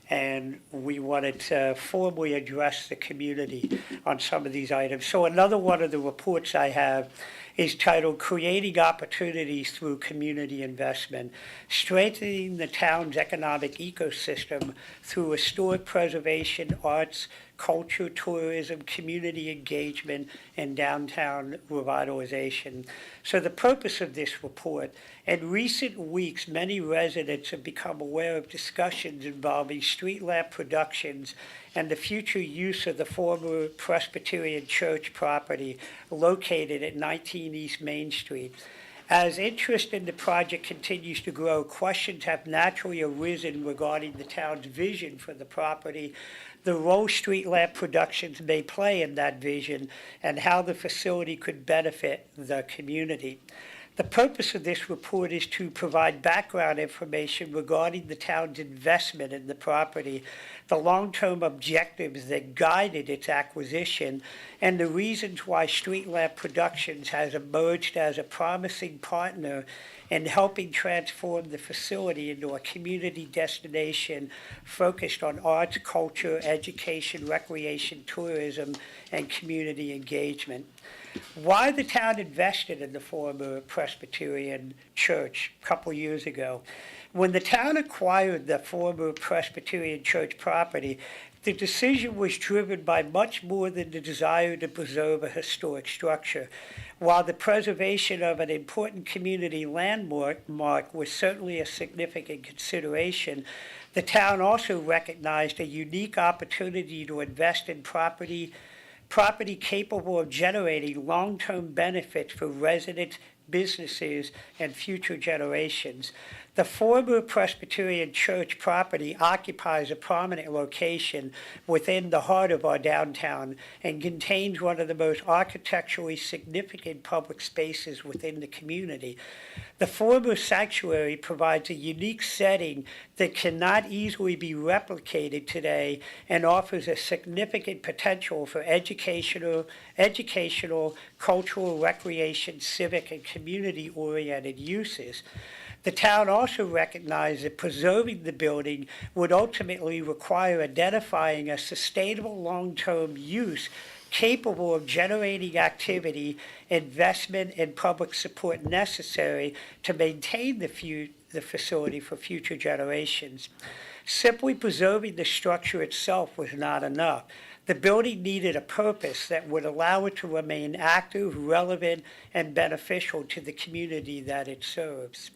D: and we wanted to formally address the community on some of these items. So another one of the reports I have is titled Creating Opportunities Through Community Investment, Strengthening the Town's Economic Ecosystem Through Historic Preservation, Arts, Culture, Tourism, Community Engagement, and Downtown Revitalization. So the purpose of this report, in recent weeks, many residents have become aware of discussions involving street lamp productions and the future use of the former Presbyterian Church property located at 19 East Main Street. As interest in the project continues to grow, questions have naturally arisen regarding the town's vision for the property, the role street lamp productions may play in that vision, and how the facility could benefit the community. The purpose of this report is to provide background information regarding the town's investment in the property, the long-term objectives that guided its acquisition, and the reasons why Street Lamp Productions has emerged as a promising partner in helping transform the facility into a community destination focused on arts, culture, education, recreation, tourism, and community engagement. Why the town invested in the former Presbyterian Church a couple years ago. When the town acquired the former Presbyterian Church property, the decision was driven by much more than the desire to preserve a historic structure. While the preservation of an important community landmark was certainly a significant consideration, the town also recognized a unique opportunity to invest in property capable of generating long-term benefits for residents, businesses, and future generations. The former Presbyterian Church property occupies a prominent location within the heart of our downtown and contains one of the most architecturally significant public spaces within the community. The former sanctuary provides a unique setting that cannot easily be replicated today and offers a significant potential for educational, cultural, recreation, civic, and community-oriented uses. The town also recognized that preserving the building would ultimately require identifying a sustainable long-term use capable of generating activity, investment, and public support necessary to maintain the facility for future generations. Simply preserving the structure itself was not enough. The building needed a purpose that would allow it to remain active, relevant, and beneficial to the community that it serves.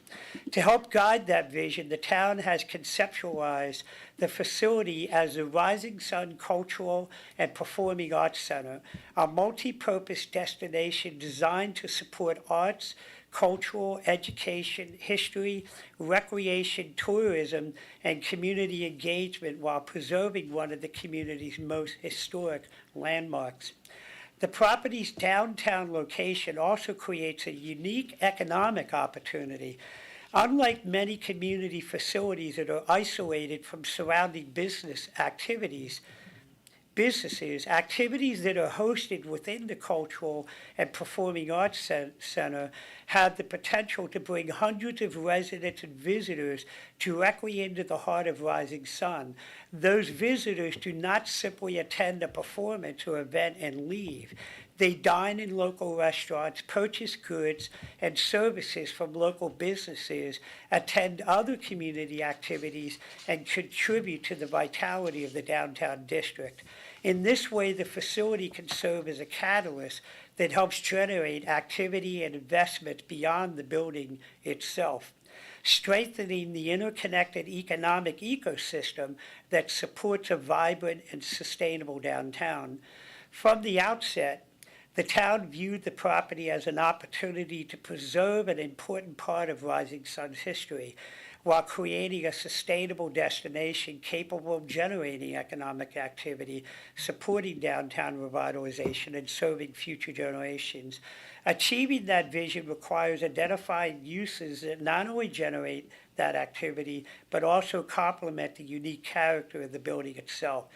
D: To help guide that vision, the town has conceptualized the facility as the Rising Sun Cultural and Performing Arts Center, a multi-purpose destination designed to support arts, cultural, education, history, recreation, tourism, and community engagement while preserving one of the community's most historic landmarks. The property's downtown location also creates a unique economic opportunity. Unlike many community facilities that are isolated from surrounding businesses, activities that are hosted within the Cultural and Performing Arts Center have the potential to bring hundreds of residents and visitors directly into the heart of Rising Sun. Those visitors do not simply attend a performance or event and leave. They dine in local restaurants, purchase goods and services from local businesses, attend other community activities, and contribute to the vitality of the downtown district. In this way, the facility can serve as a catalyst that helps generate activity and investment beyond the building itself, strengthening the interconnected economic ecosystem that supports a vibrant and sustainable downtown. From the outset, the town viewed the property as an opportunity to preserve an important part of Rising Sun's history while creating a sustainable destination capable of generating economic activity, supporting downtown revitalization, and serving future generations. Achieving that vision requires identifying uses that not only generate that activity, but also complement the unique character of the building itself.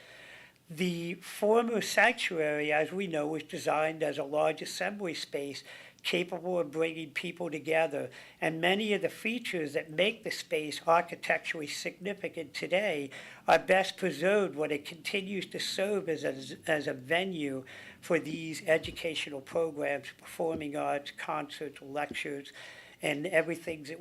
D: The former sanctuary, as we know, was designed as a large assembly space capable of bringing people together, and many of the features that make the space architecturally significant today are best preserved when it continues to serve as a venue for these educational programs, performing arts, concerts, lectures, and everything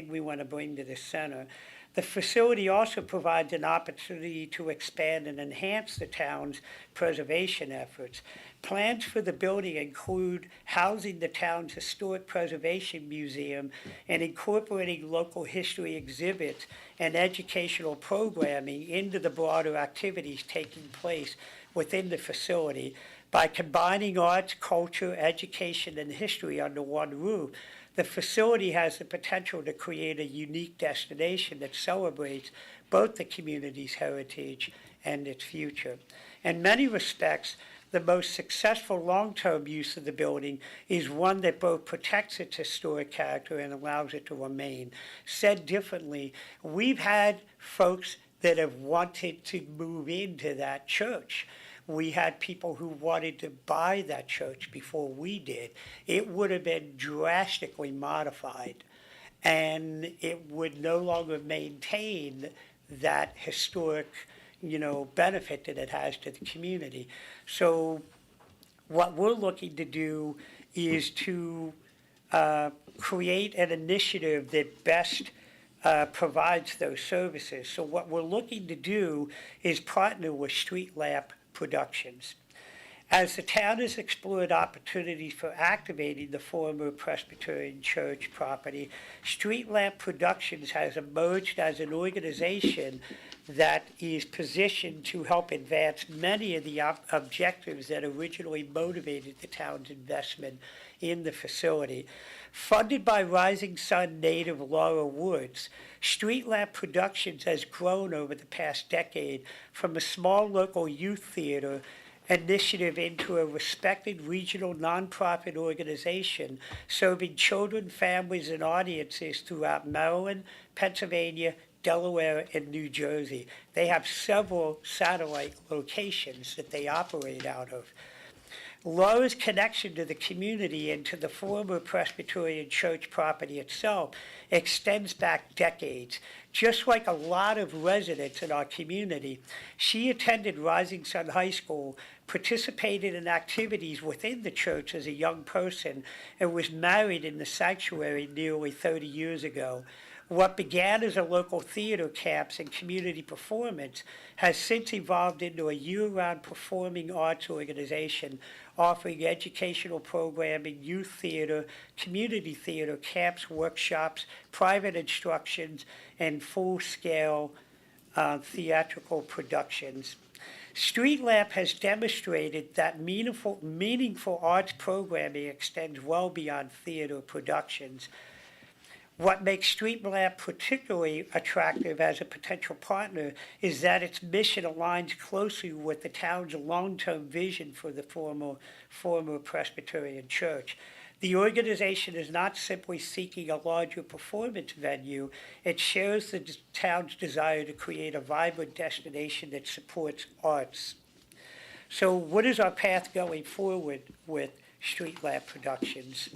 D: we want to bring to the center. The facility also provides an opportunity to expand and enhance the town's preservation efforts. Plans for the building include housing the town's Historic Preservation Museum and incorporating local history exhibits and educational programming into the broader activities taking place within the facility. By combining arts, culture, education, and history under one roof, the facility has the potential to create a unique destination that celebrates both the community's heritage and its future. In many respects, the most successful long-term use of the building is one that both protects its historic character and allows it to remain. Said differently, we've had folks that have wanted to move into that church. We had people who wanted to buy that church before we did. It would have been drastically modified, and it would no longer maintain that historic, benefit that it has to the community. So what we're looking to do is to create an initiative that best provides those services. So what we're looking to do is partner with Street Lamp Productions. As the town has explored opportunities for activating the former Presbyterian Church property, Street Lamp Productions has emerged as an organization that is positioned to help advance many of the objectives that originally motivated the town's investment in the facility. Funded by Rising Sun native Laura Woods, Street Lamp Productions has grown over the past decade from a small local youth theater initiative into a respected regional nonprofit organization serving children, families, and audiences throughout Maryland, Pennsylvania, Delaware, and New Jersey. They have several satellite locations that they operate out of. Laura's connection to the community and to the former Presbyterian Church property itself extends back decades. Just like a lot of residents in our community, she attended Rising Sun High School, participated in activities within the church as a young person, and was married in the sanctuary nearly 30 years ago. What began as a local theater camps and community performance has since evolved into a year-round performing arts organization offering educational programming, youth theater, community theater, camps, workshops, private instructions, and full-scale theatrical productions. Street Lamp has demonstrated that meaningful arts programming extends well beyond theater productions. What makes Street Lamp particularly attractive as a potential partner is that its mission aligns closely with the town's long-term vision for the former Presbyterian Church. The organization is not simply seeking a larger performance venue, it shares the town's desire to create a vibrant destination that supports arts. So what is our path going forward with Street Lamp Productions?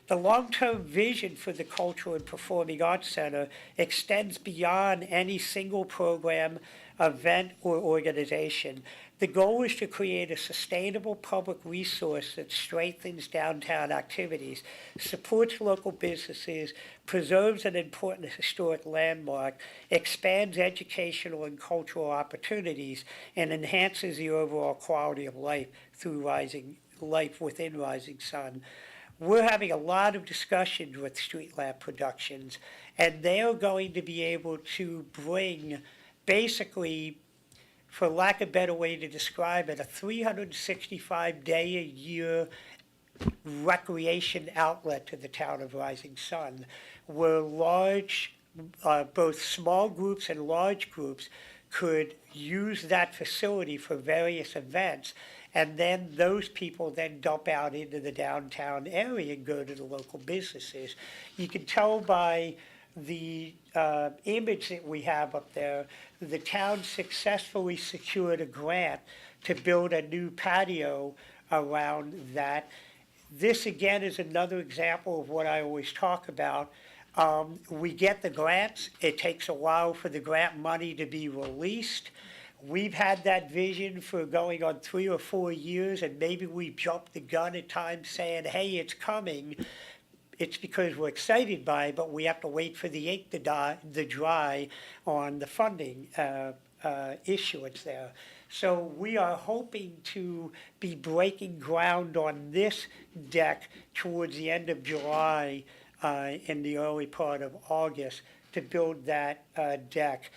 D: The long-term vision for the Cultural and Performing Arts Center extends beyond any single program, event, or organization. The goal is to create a sustainable public resource that strengthens downtown activities, supports local businesses, preserves an important historic landmark, expands educational and cultural opportunities, and enhances the overall quality of life through life within Rising Sun. We're having a lot of discussions with Street Lamp Productions, and they are going to be able to bring, basically, for lack of a better way to describe it, a 365-day-a-year recreation outlet to the town of Rising Sun, where both small groups and large groups could use that facility for various events, and then those people then dump out into the downtown area and go to the local businesses. You can tell by the image that we have up there, the town successfully secured a grant to build a new patio around that. This again is another example of what I always talk about. We get the grants. It takes a while for the grant money to be released. We've had that vision for going on 3 or 4 years, and maybe we jumped the gun at times saying, hey, it's coming. It's because we're excited by it, but we have to wait for the ink to dry on the funding issuance there. So we are hoping to be breaking ground on this deck towards the end of July in the early part of August to build that deck.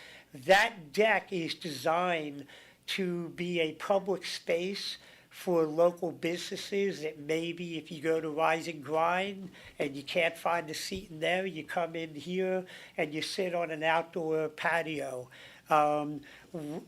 D: That deck is designed to be a public space for local businesses that maybe if you go to Rise and Grind and you can't find a seat in there, you come in here and you sit on an outdoor patio.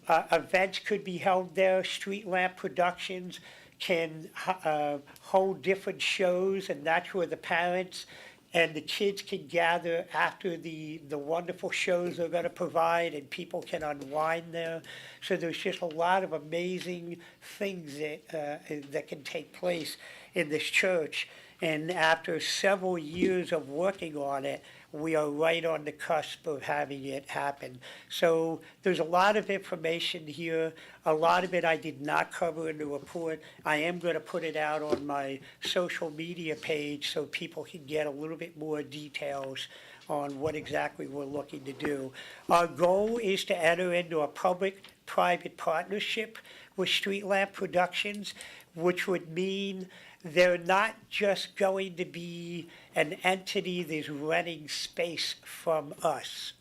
D: Events could be held there. Street Lamp Productions can hold different shows, and that's where the parents and the kids can gather after the wonderful shows they're going to provide, and people can unwind there. So there's just a lot of amazing things that can take place in this church. And after several years of working on it, we are right on the cusp of having it happen. So there's a lot of information here. A lot of it I did not cover in the report. I am going to put it out on my social media page so people can get a little bit more details on what exactly we're looking to do. Our goal is to enter into a public-private partnership with Street Lamp Productions, which would mean they're not just going to be an entity that's renting space from us.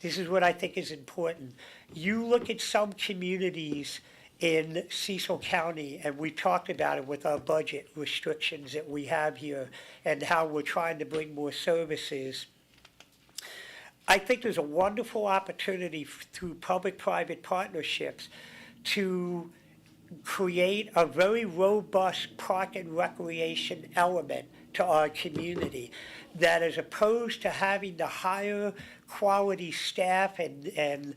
D: This is what I think is important. You look at some communities in Cecil County, and we talked about it with our budget restrictions that we have here and how we're trying to bring more services. I think there's a wonderful opportunity through public-private partnerships to create a very robust park and recreation element to our community, that as opposed to having to hire quality staff and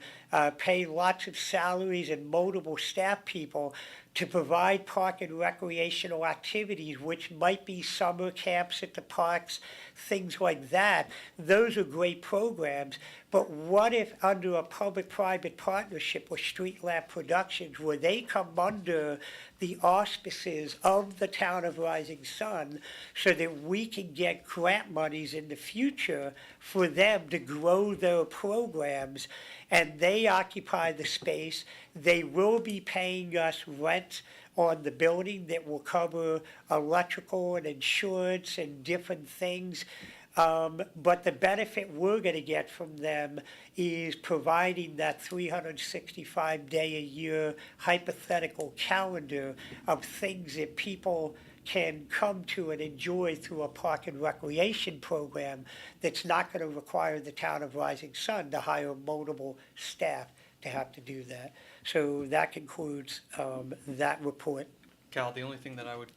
D: pay lots of salaries and multiple staff people to provide park and recreational activities, which might be summer camps at the parks, things like that. Those are great programs, but what if under a public-private partnership with Street Lamp Productions, where they come under the auspices of the town of Rising Sun, so that we can get grant monies in the future for them to grow their programs, and they occupy the space. They will be paying us rent on the building that will cover electrical and insurance and different things. But the benefit we're gonna get from them is providing that 365-day-a-year hypothetical calendar of things that people can come to and enjoy through a park and recreation program that's not gonna require the town of Rising Sun to hire multiple staff to have to do that. So that concludes that report.
A: Cal, the only thing that I would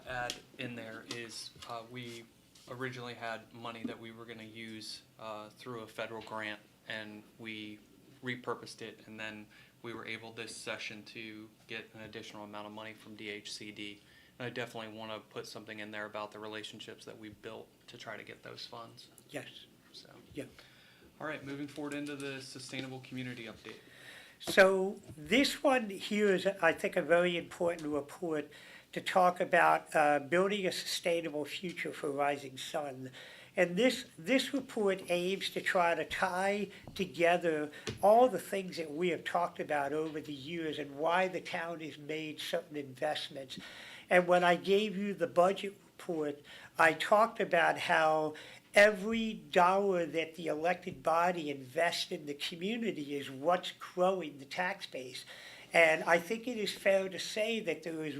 A: add in there is we originally had money that we were going to use through a federal grant, and we repurposed it, and then we were able this session to get an additional amount of money from DHCD. And I definitely want to put something in there about the relationships that we've built to try to get those funds.
D: Yes,
A: So,
D: yeah.
A: all right, moving forward into the sustainable community update.
D: So this one here is, I think, a very important report to talk about building a sustainable future for Rising Sun. And this report aims to try to tie together all the things that we have talked about over the years and why the town has made certain investments. And when I gave you the budget report, I talked about how every dollar that the elected body invests in the community is what's growing the tax base. And I think it is fair to say that there is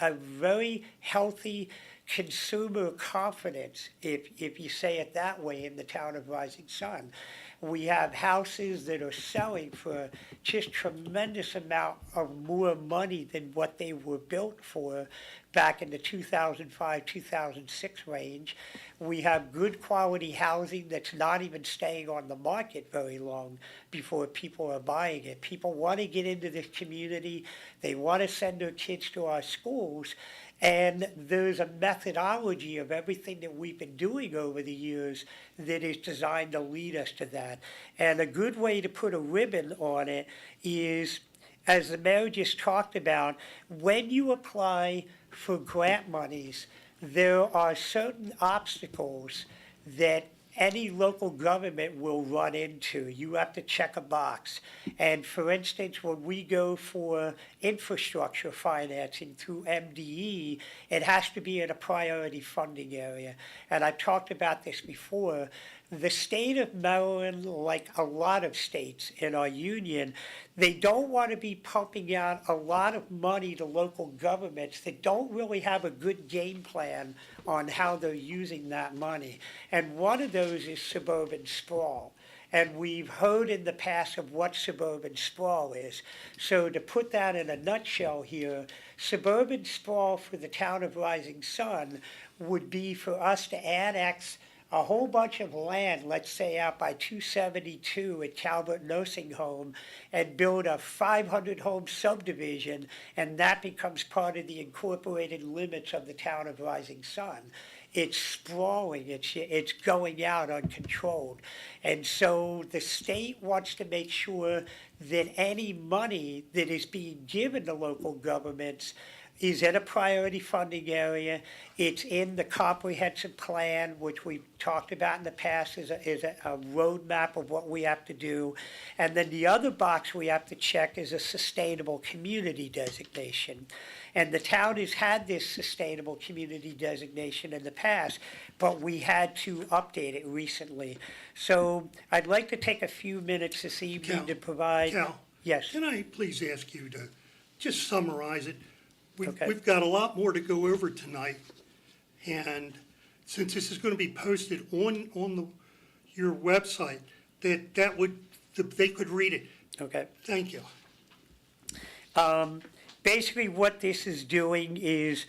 D: a very healthy consumer confidence, if you say it that way, in the town of Rising Sun. We have houses that are selling for just tremendous amount of more money than what they were built for back in the 2005, 2006 range. We have good quality housing that's not even staying on the market very long before people are buying it. People want to get into this community. They want to send their kids to our schools. And there's a methodology of everything that we've been doing over the years that is designed to lead us to that. And a good way to put a ribbon on it is, as the mayor just talked about, when you apply for grant monies, there are certain obstacles that any local government will run into. You have to check a box. And for instance, when we go for infrastructure financing through MDE, it has to be in a priority funding area. And I've talked about this before. The state of Maryland, like a lot of states in our union, they don't want to be pumping out a lot of money to local governments that don't really have a good game plan on how they're using that money. And one of those is suburban sprawl. And we've heard in the past of what suburban sprawl is. So to put that in a nutshell here, suburban sprawl for the town of Rising Sun would be for us to annex a whole bunch of land, let's say out by 272 at Calvert Nursing Home, and build a 500-home subdivision, and that becomes part of the incorporated limits of the town of Rising Sun. It's sprawling, it's going out uncontrolled. And so the state wants to make sure that any money that is being given to local governments is in a priority funding area. It's in the comprehensive plan, which we've talked about in the past, is a roadmap of what we have to do. And then the other box we have to check is a sustainable community designation. And the town has had this sustainable community designation in the past, but we had to update it recently. So I'd like to take a few minutes this evening
E: Cal,
D: to provide.
E: Cal,
D: Yes.
E: can I please ask you to just summarize it?
D: Okay.
E: We've got a lot more to go over tonight, and since this is going to be posted on your website, they could read it.
D: Okay.
E: Thank you.
D: Basically, what this is doing is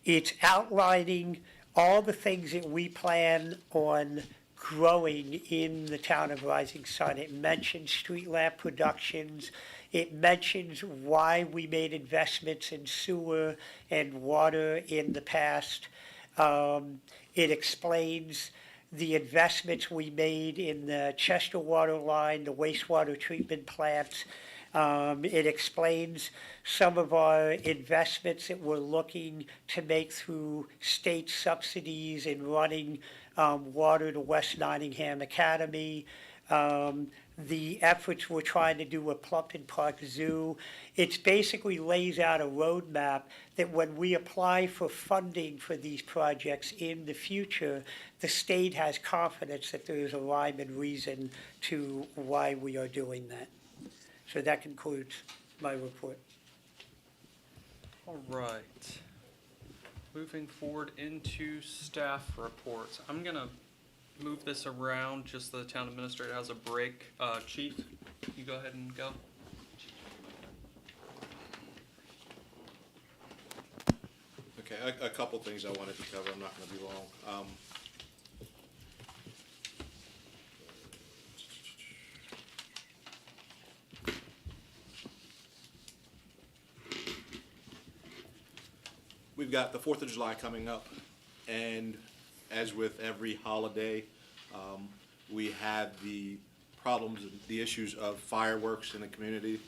D: it's outlining all the things that we plan on growing in the town of Rising Sun. It mentions Street Lamp Productions. It mentions why we made investments in sewer and water in the past. It explains the investments we made in the Chester water line, the wastewater treatment plants. It explains some of our investments that we're looking to make through state subsidies in running water to West Nottingham Academy. the efforts we're trying to do with Plumpton Park Zoo. It basically lays out a roadmap that when we apply for funding for these projects in the future, the state has confidence that there is a rhyme and reason to why we are doing that. So that concludes my report.
A: All right. Moving forward into staff reports. I'm gonna move this around just so the town administrator has a break. Chief, you go ahead and go.
F: Okay, a couple things I wanted to cover, I'm not gonna be long. We've got the 4th of July coming up, and as with every holiday, we have the problems, the issues of fireworks in the community.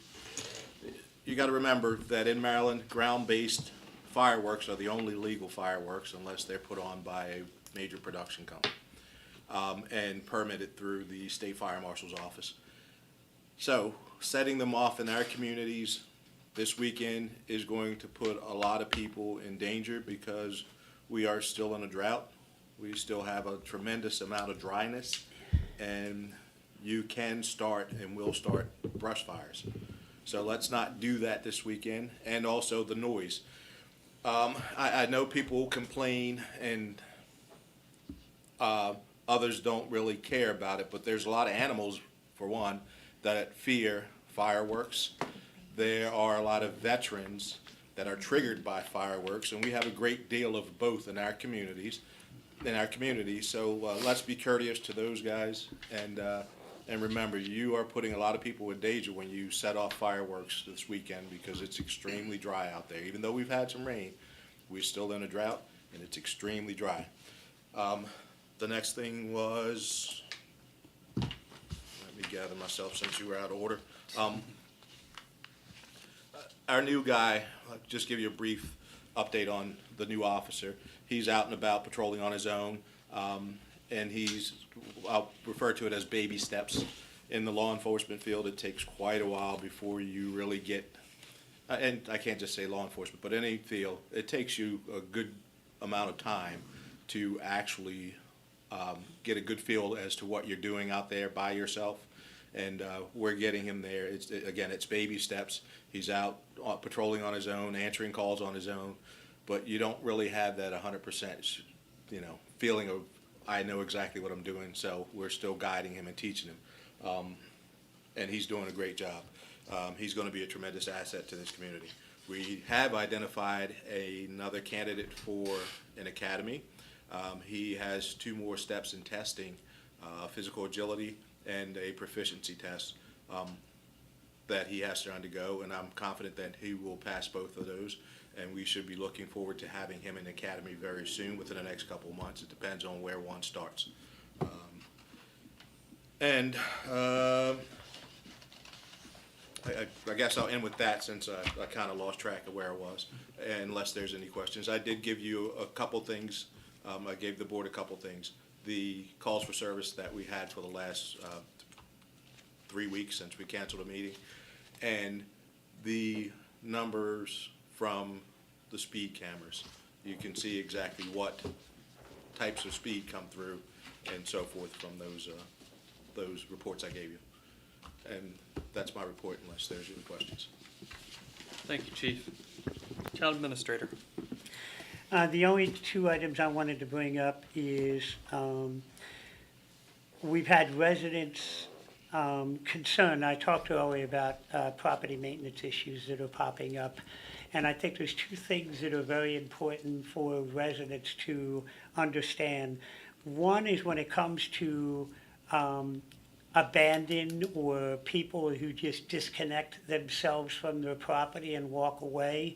F: You gotta remember that in Maryland, ground-based fireworks are the only legal fireworks unless they're put on by a major production company, and permitted through the state fire marshal's office. So, setting them off in our communities this weekend is going to put a lot of people in danger because we are still in a drought. We still have a tremendous amount of dryness, and you can start and will start brush fires. So let's not do that this weekend. And also the noise. I know people complain and others don't really care about it, but there's a lot of animals, for one, that fear fireworks. There are a lot of veterans that are triggered by fireworks, and we have a great deal of both in our communities. So let's be courteous to those guys, and remember, you are putting a lot of people in danger when you set off fireworks this weekend because it's extremely dry out there. Even though we've had some rain, we're still in a drought, and it's extremely dry. The next thing was, let me gather myself since you were out of order. Our new guy, I'll just give you a brief update on the new officer. He's out and about patrolling on his own, and I'll refer to it as baby steps. In the law enforcement field, it takes quite a while before you really get, and I can't just say law enforcement, but any field, it takes you a good amount of time to actually get a good feel as to what you're doing out there by yourself. And we're getting him there. It's baby steps. He's out patrolling on his own, answering calls on his own, but you don't really have that 100%, feeling of I know exactly what I'm doing. So we're still guiding him and teaching him, and he's doing a great job. He's going to be a tremendous asset to this community. We have identified another candidate for an academy. He has 2 more steps in testing, physical agility and a proficiency test that he has to undergo, and I'm confident that he will pass both of those, and we should be looking forward to having him in the academy very soon, within the next couple of months. It depends on where one starts. I guess I'll end with that since I kind of lost track of where I was, unless there's any questions. I did give you a couple things. I gave the board a couple things. The calls for service that we had for the last 3 weeks since we canceled a meeting, and the numbers from the speed cameras. You can see exactly what types of speed come through and so forth from those reports I gave you. And that's my report unless there's any questions.
A: Thank you, Chief. Town administrator.
D: The only 2 items I wanted to bring up is we've had residents concerned. I talked earlier about property maintenance issues that are popping up. And I think there's 2 things that are very important for residents to understand. One is when it comes to abandon or people who just disconnect themselves from their property and walk away.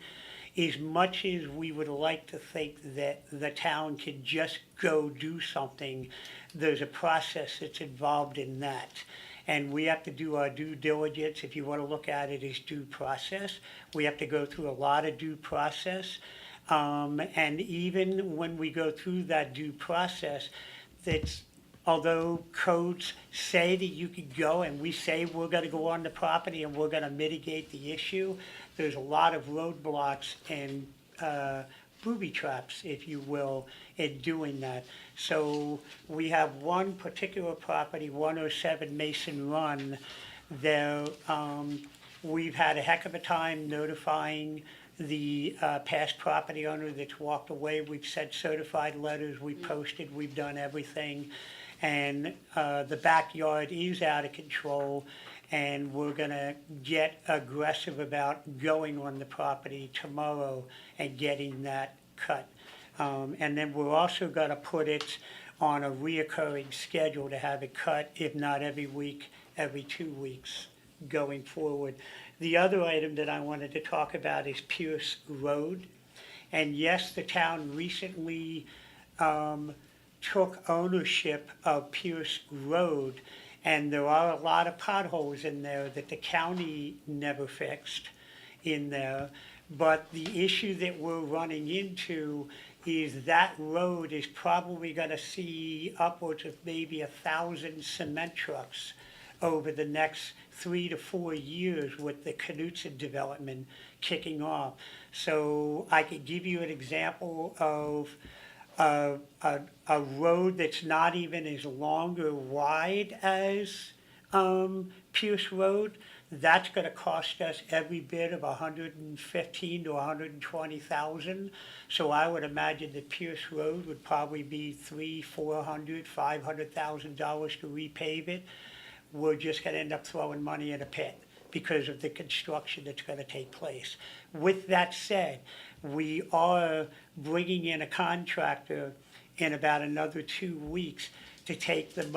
D: As much as we would like to think that the town can just go do something, there's a process that's involved in that. And we have to do our due diligence. If you want to look at it as due process, we have to go through a lot of due process. And even when we go through that due process, that's although codes say that you can go, and we say we're gonna go on the property and we're gonna mitigate the issue, there's a lot of roadblocks and, booby traps, if you will, in doing that. So we have one particular property, 107 Mason Run, there, we've had a heck of a time notifying the past property owner that's walked away. We've sent certified letters, we posted, we've done everything. And the backyard is out of control, and we're gonna get aggressive about going on the property tomorrow and getting that cut. And then we're also gonna put it on a reoccurring schedule to have it cut, if not every week, every 2 weeks going forward. The other item that I wanted to talk about is Pierce Road. And yes, the town recently took ownership of Pierce Road, and there are a lot of potholes in there that the county never fixed in there. But the issue that we're running into is that road is probably gonna see upwards of maybe 1,000 cement trucks over the next 3 to 4 years with the Knutson development kicking off. So I could give you an example of a road that's not even as long or wide as Pierce Road. That's gonna cost us every bit of 115 to 120,000. So I would imagine that Pierce Road would probably be $300,000, $400,000, $500,000 to repave it. We're just gonna end up throwing money in a pit because of the construction that's gonna take place. With that said, we are bringing in a contractor in about another 2 weeks to take the most